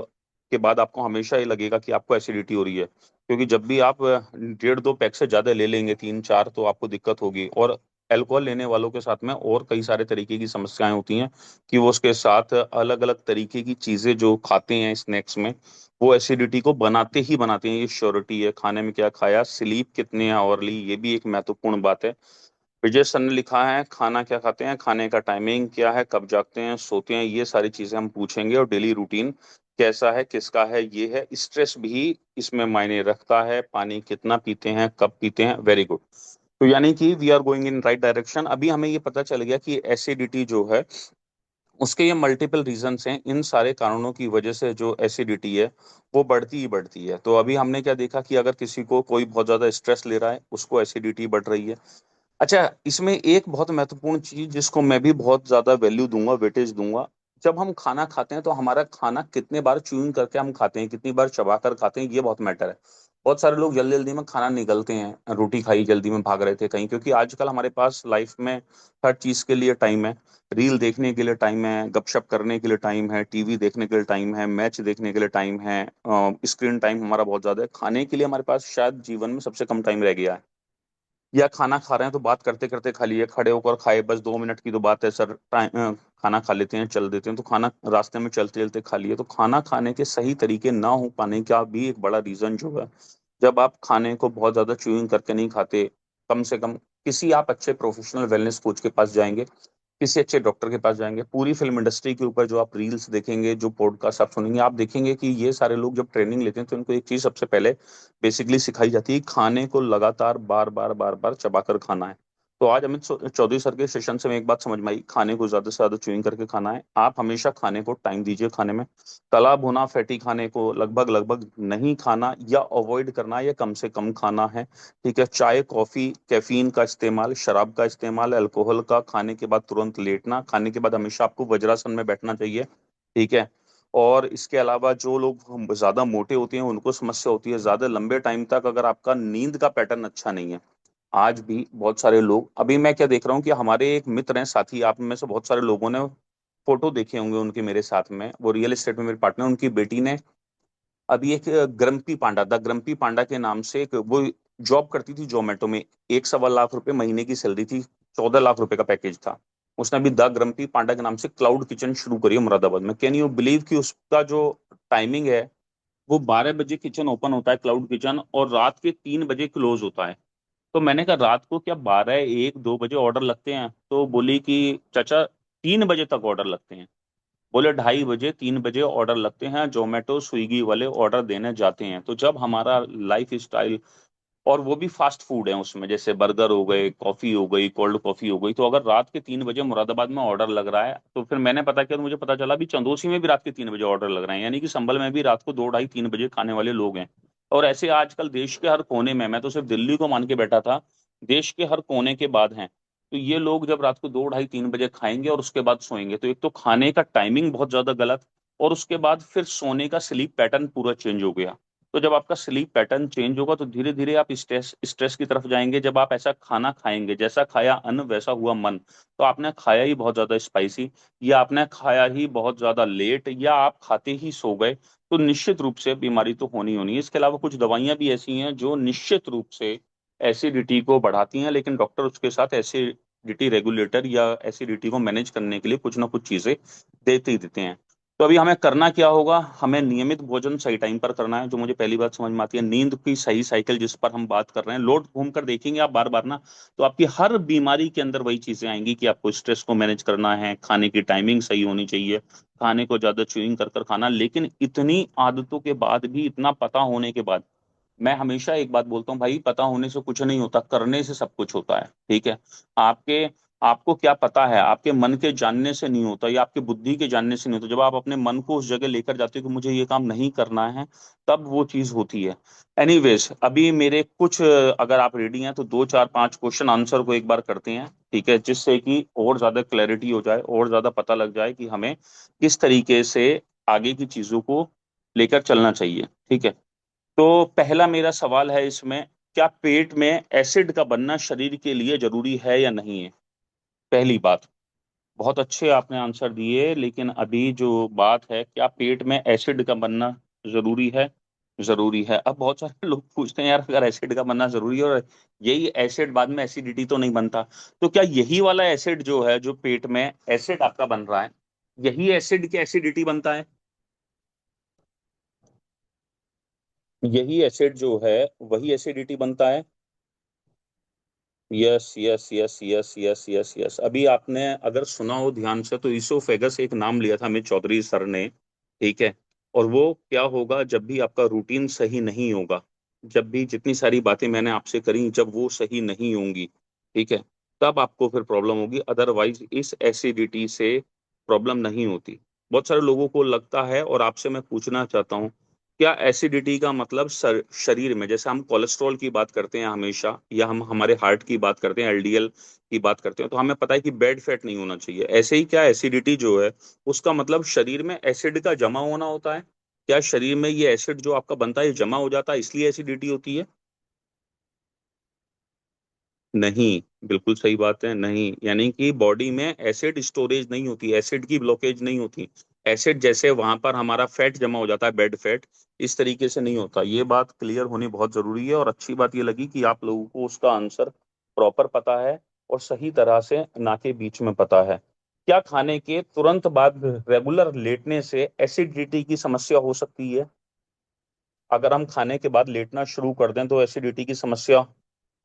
के बाद आपको हमेशा ये लगेगा कि आपको एसिडिटी हो रही है, क्योंकि जब भी आप डेढ़ दो पैक से ज्यादा ले लेंगे, तीन चार, तो आपको दिक्कत होगी। और अल्कोहल लेने वालों के साथ में और कई सारे तरीके की समस्याएं होती हैं कि वो उसके साथ अलग अलग तरीके की चीजें जो खाते हैं स्नैक्स में, वो एसिडिटी को बनाते ही बनाते हैं। ये श्योरिटी है। खाने में क्या खाया, स्लीप कितने आवरली, ये भी एक महत्वपूर्ण बात है। विजय सर ने लिखा है खाना क्या खाते हैं, खाने का टाइमिंग क्या है, कब जागते हैं सोते हैं, ये सारी चीजें हम पूछेंगे। और डेली रूटीन कैसा है, किसका है, ये है। स्ट्रेस भी इसमें मायने रखता है। पानी कितना पीते हैं, कब पीते हैं। Very good. तो यानी कि we are going in right direction. अभी हमें ये पता चल गया कि एसिडिटी जो है, उसके ये मल्टीपल रीजंस हैं। इन सारे कारणों की वजह से जो एसिडिटी है वो बढ़ती ही बढ़ती है। तो अभी हमने क्या देखा कि अगर किसी को कोई बहुत ज्यादा स्ट्रेस ले रहा है, उसको एसिडिटी बढ़ रही है। अच्छा, इसमें एक बहुत महत्वपूर्ण चीज जिसको मैं भी बहुत ज्यादा वैल्यू दूंगा, वेटेज दूंगा, जब हम खाना खाते हैं तो हमारा खाना कितने बार च्यूइंग करके हम खाते हैं, कितनी बार चबा कर खाते हैं, ये बहुत मैटर है। बहुत सारे लोग जल्दी जल्दी में खाना निगलते हैं, रोटी खाई जल्दी में भाग रहे थे कहीं, क्योंकि आजकल हमारे पास लाइफ में हर चीज के लिए टाइम है। रील देखने के लिए टाइम है, गपशप करने के लिए टाइम है, टीवी देखने के लिए टाइम है, मैच देखने के लिए टाइम है। स्क्रीन टाइम हमारा बहुत ज्यादा है। खाने के लिए हमारे पास शायद जीवन में सबसे कम टाइम रह गया है। या खाना खा रहे हैं तो बात करते करते खा लिए, खड़े होकर खाए, बस 2 मिनट की तो बात है सर, टाइम खाना खा लेते हैं, चल देते हैं, तो खाना रास्ते में चलते चलते खा लिए। तो खाना खाने के सही तरीके ना हो पाने का भी एक बड़ा रीजन जो है, जब आप खाने को बहुत ज्यादा च्यूइंग करके नहीं खाते। कम से कम किसी आप अच्छे प्रोफेशनल वेलनेस कोच के पास जाएंगे, किसी अच्छे डॉक्टर के पास जाएंगे, पूरी फिल्म इंडस्ट्री के ऊपर जो आप रील्स देखेंगे, जो पॉडकास्ट आप सुनेंगे, आप देखेंगे कि ये सारे लोग जब ट्रेनिंग लेते हैं तो उनको एक चीज सबसे पहले बेसिकली सिखाई जाती है, खाने को लगातार बार बार बार बार चबाकर खाना है। तो आज अमित चौधरी सर के सेशन से मैं एक बात समझ में आई, खाने को ज्यादा से ज्यादा च्यूइंग करके खाना है। आप हमेशा खाने को टाइम दीजिए। खाने में तला भुना फैटी खाने को लगभग लगभग नहीं खाना, या अवॉइड करना, या कम से कम खाना है। ठीक है। चाय, कॉफी, कैफीन का इस्तेमाल, शराब का इस्तेमाल, अल्कोहल का, खाने के बाद तुरंत लेटना, खाने के बाद हमेशा आपको वज्रासन में बैठना चाहिए। ठीक है। और इसके अलावा जो लोग ज्यादा मोटे होते हैं उनको समस्या होती है ज्यादा लंबे टाइम तक, अगर आपका नींद का पैटर्न अच्छा नहीं है। आज भी बहुत सारे लोग, अभी मैं क्या देख रहा हूँ कि हमारे एक मित्र हैं, साथी, आप में से बहुत सारे लोगों ने फोटो देखे होंगे उनके मेरे साथ में, वो रियल एस्टेट में मेरे पार्टनर, उनकी बेटी ने अभी एक ग्रम्पी पांडा, द ग्रम्पी पांडा के नाम से एक वो जॉब करती थी जोमेटो में। 1 सवा लाख रुपए महीने की सैलरी थी, 14 लाख रुपए का पैकेज था। उसने अभी द ग्रम्पी पांडा के नाम से क्लाउड किचन शुरू करी है मुरादाबाद में। कैन यू बिलीव कि उसका जो टाइमिंग है, वो 12 बजे किचन ओपन होता है, क्लाउड किचन, और रात के 3 बजे क्लोज होता है। तो मैंने कहा रात को क्या 12, 1, 2 बजे ऑर्डर लगते हैं? तो बोली कि चाचा 3 बजे तक ऑर्डर लगते हैं। बोले 2:30 बजे, 3 बजे ऑर्डर लगते हैं, जोमेटो स्विगी वाले ऑर्डर देने जाते हैं। तो जब हमारा लाइफ स्टाइल, और वो भी फास्ट फूड है उसमें, जैसे बर्गर हो गए, कॉफी हो गई, कोल्ड कॉफी हो गई, तो अगर रात के 3 बजे मुरादाबाद में ऑर्डर लग रहा है, तो फिर मैंने पता किया तो मुझे पता चला भी चंदोसी में भी रात के 3 बजे ऑर्डर लग रहे हैं, यानी कि संभल में भी रात को 2, 2:30, 3 बजे खाने वाले लोग हैं। और ऐसे आजकल देश के हर कोने में, मैं तो सिर्फ दिल्ली को मान के बैठा था, देश के हर कोने के बाद हैं। तो ये लोग जब रात को 2, 2:30, 3 बजे खाएंगे और उसके बाद सोएंगे, तो एक तो खाने का टाइमिंग बहुत ज्यादा गलत, और उसके बाद फिर सोने का स्लीप पैटर्न पूरा चेंज हो गया। तो जब आपका स्लीप पैटर्न चेंज होगा तो धीरे धीरे आप स्ट्रेस स्ट्रेस की तरफ जाएंगे। जब आप ऐसा खाना खाएंगे, जैसा खाया अन्न वैसा हुआ मन, तो आपने खाया ही बहुत ज्यादा स्पाइसी, या आपने खाया ही बहुत ज्यादा लेट, या आप खाते ही सो गए, तो निश्चित रूप से बीमारी तो होनी होनी है। इसके अलावा कुछ दवाइयां भी ऐसी हैं जो निश्चित रूप से एसिडिटी को बढ़ाती हैं, लेकिन डॉक्टर उसके साथ एसिडिटी रेगुलेटर या एसिडिटी को मैनेज करने के लिए कुछ ना कुछ चीजें देते ही देते हैं। तो अभी हमें करना क्या होगा, हमें नियमित भोजन सही टाइम पर करना है, जो मुझे पहली बात समझ में आती है। नींद की सही साइकिल जिस पर हम बात कर रहे हैं, लोड घूम कर देखेंगे आप बार बार ना, तो आपकी हर बीमारी के अंदर वही चीजें आएंगी कि आपको स्ट्रेस को मैनेज करना है, खाने की टाइमिंग सही होनी चाहिए, खाने को ज्यादा च्यूइंग कर कर खाना। लेकिन इतनी आदतों के बाद भी, इतना पता होने के बाद, मैं हमेशा एक बात बोलता हूँ भाई, पता होने से कुछ नहीं होता, करने से सब कुछ होता है। ठीक है। आपके आपको क्या पता है, आपके मन के जानने से नहीं होता या आपके बुद्धि के जानने से नहीं होता। जब आप अपने मन को उस जगह लेकर जाते हो कि मुझे ये काम नहीं करना है, तब वो चीज होती है। एनीवेज, अभी मेरे कुछ अगर आप रेडी हैं तो 2 4 5 क्वेश्चन आंसर को एक बार करते हैं, ठीक है, जिससे कि और ज्यादा क्लैरिटी हो जाए और ज्यादा पता लग जाए कि हमें किस तरीके से आगे की चीजों को लेकर चलना चाहिए, ठीक है। तो पहला मेरा सवाल है इसमें, क्या पेट में एसिड का बनना शरीर के लिए जरूरी है या नहीं है? पहली बात। बहुत अच्छे आपने आंसर दिए, लेकिन अभी जो बात है, क्या पेट में एसिड का बनना जरूरी है? जरूरी है। अब बहुत सारे लोग पूछते हैं, यार अगर एसिड का बनना जरूरी है और यही एसिड बाद में एसिडिटी तो नहीं बनता, तो क्या यही वाला एसिड जो है, जो पेट में एसिड आपका बन रहा है, यही एसिड की एसिडिटी बनता है? यही एसिड जो है वही एसिडिटी बनता है? Yes yes yes yes yes yes yes. अभी आपने अगर सुना हो ध्यान से, तो इसोफेगस एक नाम लिया था अमित चौधरी सर ने, ठीक है। और वो क्या होगा, जब भी आपका रूटीन सही नहीं होगा, जब भी जितनी सारी बातें मैंने आपसे करी, जब वो सही नहीं होंगी, ठीक है, तब आपको फिर प्रॉब्लम होगी। अदरवाइज इस एसिडिटी से प्रॉब्लम नहीं होती। बहुत सारे लोगों को लगता है, और आपसे मैं पूछना चाहता हूँ, क्या एसिडिटी का मतलब शरीर में, जैसे हम कोलेस्ट्रॉल की बात करते हैं हमेशा, या हम हमारे हार्ट की बात करते हैं, एलडीएल की बात करते हैं, तो हमें पता है कि बैड फैट नहीं होना चाहिए। ऐसे ही क्या एसिडिटी जो है, उसका मतलब शरीर में एसिड का जमा होना होता है? क्या शरीर में ये एसिड जो आपका बनता है, ये जमा हो जाता है इसलिए एसिडिटी होती है? नहीं, बिल्कुल सही बात है, नहीं। यानी कि बॉडी में एसिड स्टोरेज नहीं होती, एसिड की ब्लॉकेज नहीं होती। एसिड जैसे वहां पर हमारा फैट जमा हो जाता है, बेड फैट, इस तरीके से नहीं होता। ये बात क्लियर होनी बहुत जरूरी है, और अच्छी बात ये लगी कि आप लोगों को उसका आंसर प्रॉपर पता है और सही तरह से ना के बीच में पता है। क्या खाने के तुरंत बाद रेगुलर लेटने से एसिडिटी की समस्या हो सकती है? अगर हम खाने के बाद लेटना शुरू कर दें तो एसिडिटी की समस्या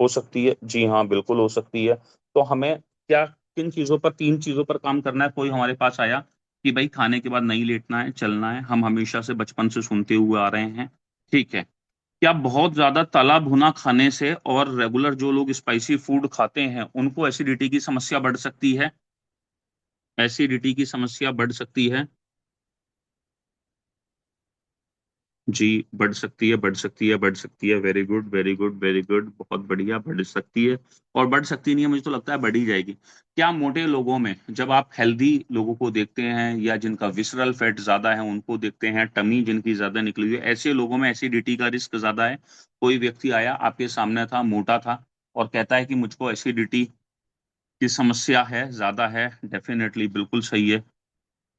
हो सकती है? जी हाँ, बिल्कुल हो सकती है। तो हमें क्या, किन चीजों पर, 3 चीजों पर काम करना है? कोई हमारे पास आया कि भाई खाने के बाद नहीं लेटना है, चलना है, हम हमेशा से बचपन से सुनते हुए आ रहे हैं, ठीक है। क्या बहुत ज्यादा तला भुना खाने से और रेगुलर जो लोग स्पाइसी फूड खाते हैं, उनको एसिडिटी की समस्या बढ़ सकती है? एसिडिटी की समस्या बढ़ सकती है? जी, बढ़ सकती है, बढ़ सकती है, बढ़ सकती है। Very good, very good, very good, बहुत बढ़िया, बढ़ सकती है। और बढ़ सकती नहीं है, मुझे तो लगता है बढ़ ही जाएगी। क्या मोटे लोगों में, जब आप हेल्दी लोगों को देखते हैं या जिनका विसरल फैट ज्यादा है उनको देखते हैं, टमी जिनकी ज्यादा निकली हुई है, ऐसे लोगों में एसिडिटी का रिस्क ज्यादा है? कोई व्यक्ति आया आपके सामने था, मोटा था, और कहता है कि मुझको एसिडिटी की समस्या है, ज्यादा है, डेफिनेटली बिल्कुल सही है,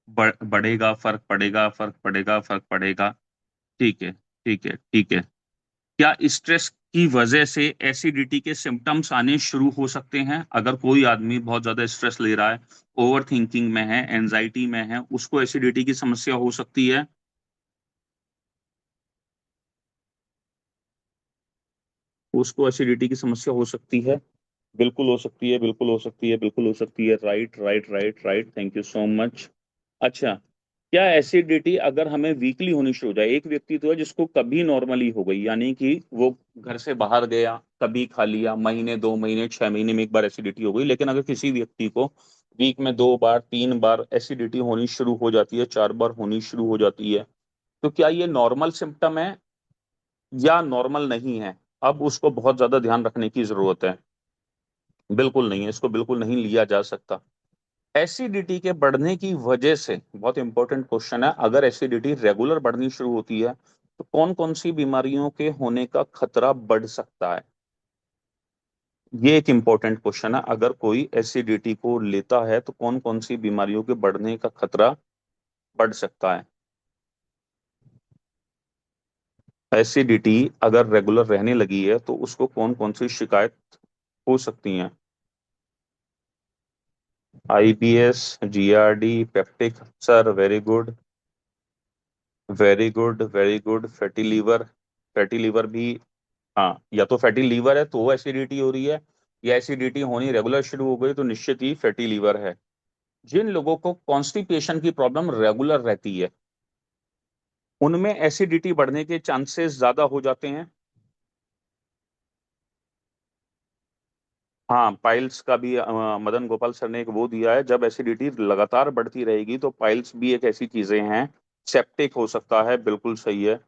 बढ़ेगा, फर्क पड़ेगा, फर्क पड़ेगा, फर्क पड़ेगा। ठीक है, ठीक है, ठीक है। क्या स्ट्रेस की वजह से एसिडिटी के सिम्टम्स आने शुरू हो सकते हैं? अगर कोई आदमी बहुत ज्यादा स्ट्रेस ले रहा है, ओवर थिंकिंग में है, एंजाइटी में है, उसको एसिडिटी की समस्या हो सकती है? उसको एसिडिटी की समस्या हो सकती है? बिल्कुल हो सकती है, बिल्कुल हो सकती है, बिल्कुल हो सकती है। Right, right, right, right, thank you so much. अच्छा, क्या एसिडिटी अगर हमें वीकली होनी शुरू हो जाए? एक व्यक्ति तो है जिसको कभी नॉर्मली हो गई, यानी कि वो घर से बाहर गया, कभी खा लिया, महीने 2 महीने 6 महीने में एक बार एसिडिटी हो गई। लेकिन अगर किसी व्यक्ति को वीक में 2 बार 3 बार एसिडिटी होनी शुरू हो जाती है, 4 बार होनी शुरू हो जाती है, तो क्या ये नॉर्मल सिम्टम है या नॉर्मल नहीं है? अब उसको बहुत ज्यादा ध्यान रखने की जरूरत है। बिल्कुल नहीं है, इसको बिल्कुल नहीं लिया जा सकता। एसिडिटी के बढ़ने की वजह से, बहुत इंपॉर्टेंट क्वेश्चन है, अगर एसिडिटी रेगुलर बढ़नी शुरू होती है तो कौन कौन सी बीमारियों के होने का खतरा बढ़ सकता है? ये एक इंपॉर्टेंट क्वेश्चन है। अगर कोई एसिडिटी को लेता है तो कौन कौन सी बीमारियों के बढ़ने का खतरा बढ़ सकता है? एसिडिटी अगर रेगुलर रहने लगी है तो उसको कौन कौन सी शिकायत हो सकती हैं? IBS, GRD, peptic ulcer, very good, very good, very good. Fatty liver, fatty liver भी, हाँ, या तो फैटी लीवर है तो एसिडिटी हो रही है, या एसिडिटी होनी रेगुलर शुरू हो गई तो निश्चित ही फैटी लीवर है। जिन लोगों को कॉन्स्टिपेशन की प्रॉब्लम रेगुलर रहती है, उनमें एसिडिटी बढ़ने के चांसेस ज्यादा हो जाते हैं? हाँ, पाइल्स का भी मदन गोपाल सर ने एक वो दिया है, जब एसिडिटी लगातार बढ़ती रहेगी तो पाइल्स भी एक ऐसी चीजें हैं, सेप्टिक हो सकता है, बिल्कुल सही है।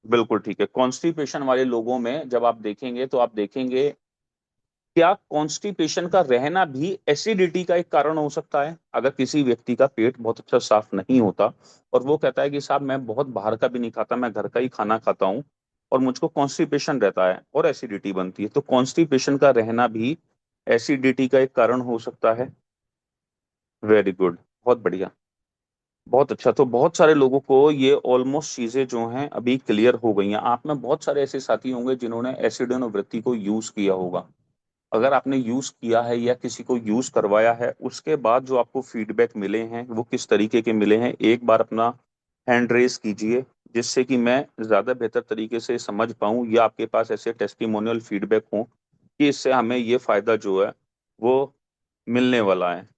बिल्कुल ठीक है। कॉन्स्टिपेशन वाले लोगों में जब आप देखेंगे तो आप देखेंगे, क्या कॉन्स्टिपेशन का रहना भी एसिडिटी का एक कारण हो सकता है? अगर किसी व्यक्ति का पेट बहुत अच्छा साफ नहीं होता और वो कहता है कि साहब मैं बहुत बाहर का भी नहीं खाता, मैं घर का ही खाना खाता हूँ और मुझको कॉन्स्टिपेशन रहता है और एसिडिटी बनती है, तो कॉन्स्टिपेशन का रहना भी एसिडिटी का एक कारण हो सकता है। वेरी गुड, बहुत बढ़िया, बहुत अच्छा। तो बहुत सारे लोगों को ये ऑलमोस्ट चीजें जो हैं अभी क्लियर हो गई हैं। आप में बहुत सारे ऐसे साथी होंगे जिन्होंने एसिडोन वृत्ति को यूज किया होगा। अगर आपने यूज किया है या किसी को यूज करवाया है, उसके बाद जो आपको फीडबैक मिले हैं वो किस तरीके के मिले हैं, एक बार अपना हैंड रेस कीजिए, जिससे कि मैं ज्यादा बेहतर तरीके से समझ पाऊं, या आपके पास ऐसे टेस्टिमोनियल फीडबैक हो कि इससे हमें ये फायदा जो है वो मिलने वाला है।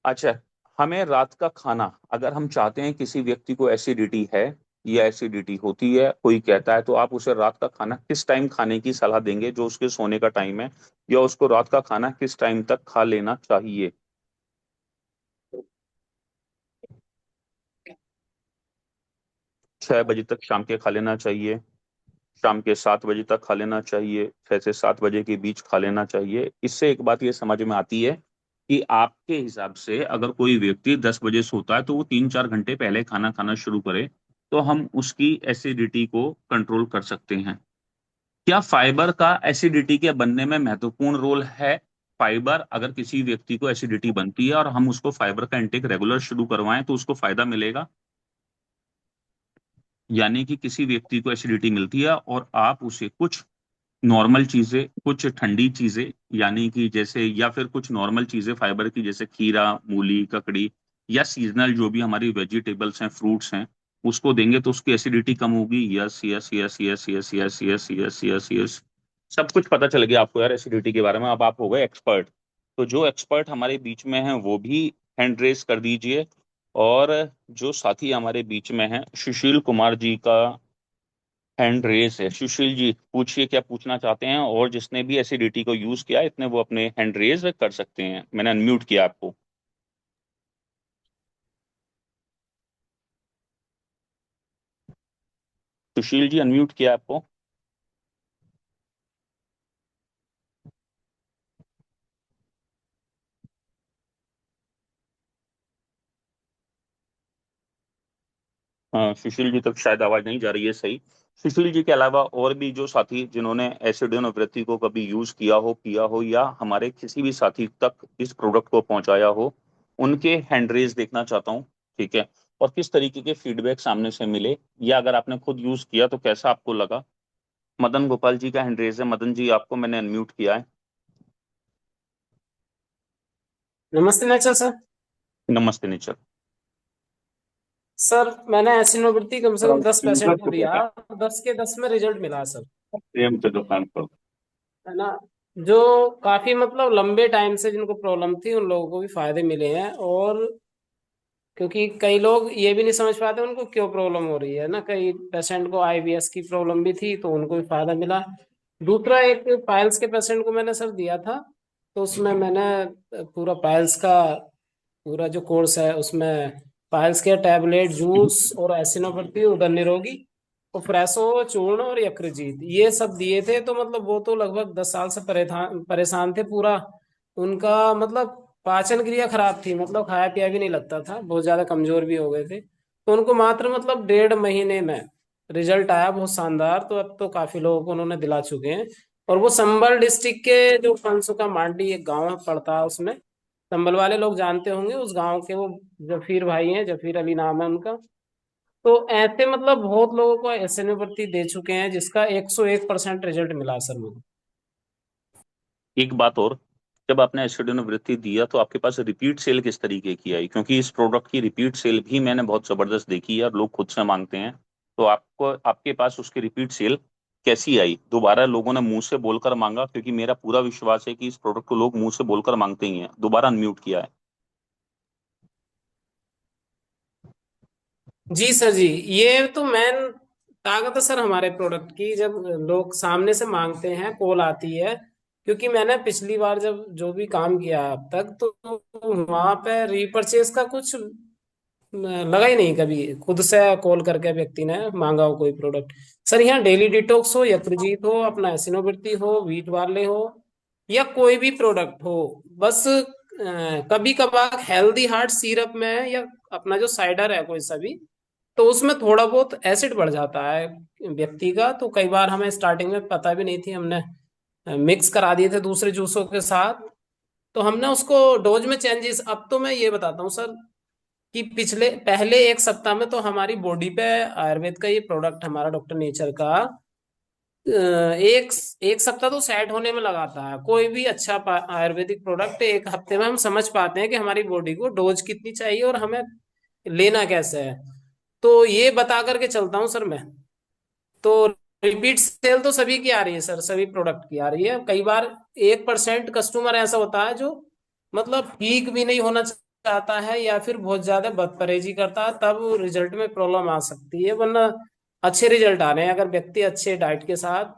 अच्छा, हमें रात का खाना, अगर हम चाहते हैं किसी व्यक्ति को एसिडिटी है या एसिडिटी होती है, कोई कहता है, तो आप उसे रात का खाना किस टाइम खाने की सलाह देंगे, जो उसके सोने का टाइम है, या उसको रात का खाना किस टाइम तक खा लेना चाहिए? 6 बजे तक शाम के खा लेना चाहिए, शाम के 7 बजे तक खा लेना चाहिए, 6 से 7 बजे के बीच खा लेना चाहिए? इससे एक बात ये समझ में आती है कि आपके हिसाब से अगर कोई व्यक्ति 10 बजे सोता है तो वो 3-4 घंटे पहले खाना खाना शुरू करे, तो हम उसकी एसिडिटी को कंट्रोल कर सकते हैं। क्या फाइबर का एसिडिटी के बनने में महत्वपूर्ण रोल है? फाइबर, अगर किसी व्यक्ति को एसिडिटी बनती है और हम उसको फाइबर का इंटेक रेगुलर शुरू करवाएं तो उसको फायदा मिलेगा। यानी कि किसी व्यक्ति को एसिडिटी मिलती है और आप उसे कुछ नॉर्मल चीजें, कुछ ठंडी चीजें, यानी कि जैसे, या फिर कुछ नॉर्मल चीजें फाइबर की, जैसे खीरा, मूली, ककड़ी, या सीजनल जो भी हमारी वेजिटेबल्स हैं, फ्रूट्स हैं, उसको देंगे तो उसकी एसिडिटी कम होगी। Yes yes yes yes yes yes yes yes yes yes, सब कुछ पता चल गया आपको यार एसिडिटी के बारे में, अब आप हो गए एक्सपर्ट। तो जो एक्सपर्ट हमारे बीच में हैं वो भी हैंड रेस कर दीजिए। और जो साथी हमारे बीच में हैं, सुशील कुमार जी का हैंड रेस है। सुशील जी, पूछिए क्या पूछना चाहते हैं, और जिसने भी एसिडिटी को यूज किया इतने वो अपने हैंड रेस कर सकते हैं, मैंने अनम्यूट किया आपको। सुशील जी, अनम्यूट किया आपको। हाँ, सुशील जी तक शायद आवाज नहीं जा रही है सही। सुशील जी के अलावा और भी जो साथी जिन्होंने एसिडोन वृत्ति को कभी यूज किया हो या हमारे किसी भी साथी तक इस प्रोडक्ट को पहुंचाया हो, उनके हैंड रेस देखना चाहता हूँ। ठीक है। और किस तरीके के फीडबैक सामने से मिले, या अगर आपने खुद यूज किया तो कैसा आपको लगा? मदन गोपाल जी का हैंड रेस है। मदन जी, आपको मैंने अनम्यूट किया है। नमस्ते नेचर सर। नमस्ते नेचर। सर मैंने एसिनोबिलिटी कम से कम 10 पेशेंट को दिया, प्रियम 10 के 10 में रिजल्ट मिला सर। से दुकान पर। है ना। जो काफी मतलब लंबे टाइम से जिनको प्रॉब्लम थी उन लोगों को भी फायदे मिले हैं। और क्योंकि कई लोग ये भी नहीं समझ पाते उनको क्यों प्रॉब्लम हो रही है ना, कई पेशेंट को आईबीएस की प्रॉब्लम भी थी तो उनको भी फायदा मिला। दूसरा एक पाइल्स के पेशेंट को मैंने सर दिया था, तो उसमें मैंने पूरा पाइल्स का पूरा जो कोर्स है उसमें पाइल्स के टैबलेट, जूस और एसिनोप्रोपी, उदर निरोगी और फ्रेसो चूर्ण और यकृजीत, ये सब दिए थे। तो मतलब वो तो लगभग 10 साल से परेशान परेशान थे पूरा। उनका मतलब पाचन क्रिया खराब थी, मतलब खाया पिया भी नहीं लगता था, बहुत ज्यादा कमजोर भी हो गए थे। तो उनको मात्र मतलब 1.5 महीने में रिजल्ट आया बहुत शानदार। तो अब तो काफी लोगों को उन्होंने दिला चुके हैं। और वो संबल डिस्ट्रिक्ट के जो फंसुका मांडी एक गांव पड़ता है उसमें, संभल वाले लोग जानते होंगे उस गांव के, वो जफीर भाई हैं, जफीर अली नाम है उनका। तो ऐसे मतलब बहुत लोगों को एसएनओ दे चुके हैं जिसका 101% रिजल्ट मिला सर मुझे। एक बात और, जब आपने एसिडोन वृत्ति दिया तो आपके पास रिपीट सेल किस तरीके की आई? क्योंकि इस प्रोडक्ट की रिपीट सेल भी मैंने बहुत जबरदस्त देखी है और लोग खुद से मांगते हैं। तो आपको, आपके पास उसकी रिपीट सेल कैसी आई? दोबारा लोगों ने मुंह से बोलकर मांगा? क्योंकि मेरा पूरा विश्वास है कि इस प्रोडक्ट को लोग मुंह से बोलकर मांगते ही हैं। दोबारा अनम्यूट किया है। जी सर जी। ये तो मेन ताकत है सर हमारे प्रोडक्ट की, जब लोग सामने से मांगते हैं, कॉल आती है क्योंकि मैंने पिछली बार जब जो भी काम किया अब तक, तो वहां पे रीपरचेज का कुछ लगा ही नहीं कभी, खुद से कॉल करके व्यक्ति ने मांगा हो कोई प्रोडक्ट। सर यहाँ डेली डिटॉक्स हो, यकृजीत हो, अपना एसिनोबिट्टी हो, वीट वाले हो, या कोई भी प्रोडक्ट हो, बस कभी कभार हेल्दी हार्ट सिरप में या अपना जो साइडर है कोई सा भी, तो उसमें थोड़ा बहुत एसिड बढ़ जाता है व्यक्ति का। तो कई बार हमें स्टार्टिंग में पता भी नहीं थी, हमने मिक्स करा दिए थे दूसरे जूसों के साथ, तो हमने उसको डोज में चेंजेस। अब तो मैं ये बताता हूँ सर कि पहले एक सप्ताह में तो हमारी बॉडी पे आयुर्वेद का ये प्रोडक्ट हमारा डॉक्टर नेचर का एक एक सप्ताह तो सेट होने में लगाता है। कोई भी अच्छा आयुर्वेदिक प्रोडक्ट एक हफ्ते में हम समझ पाते हैं कि हमारी बॉडी को डोज कितनी चाहिए और हमें लेना कैसे है। तो ये बता करके चलता हूँ सर मैं। तो रिपीट सेल तो सभी की आ रही है सर, सभी प्रोडक्ट की आ रही है। कई बार 1% कस्टमर ऐसा होता है जो मतलब ठीक भी नहीं होना चाहता है या फिर बहुत ज्यादा बदपरहेजी करता है, तब रिजल्ट में प्रॉब्लम आ सकती है। वरना अच्छे रिजल्ट आ रहे हैं अगर व्यक्ति अच्छे डाइट के साथ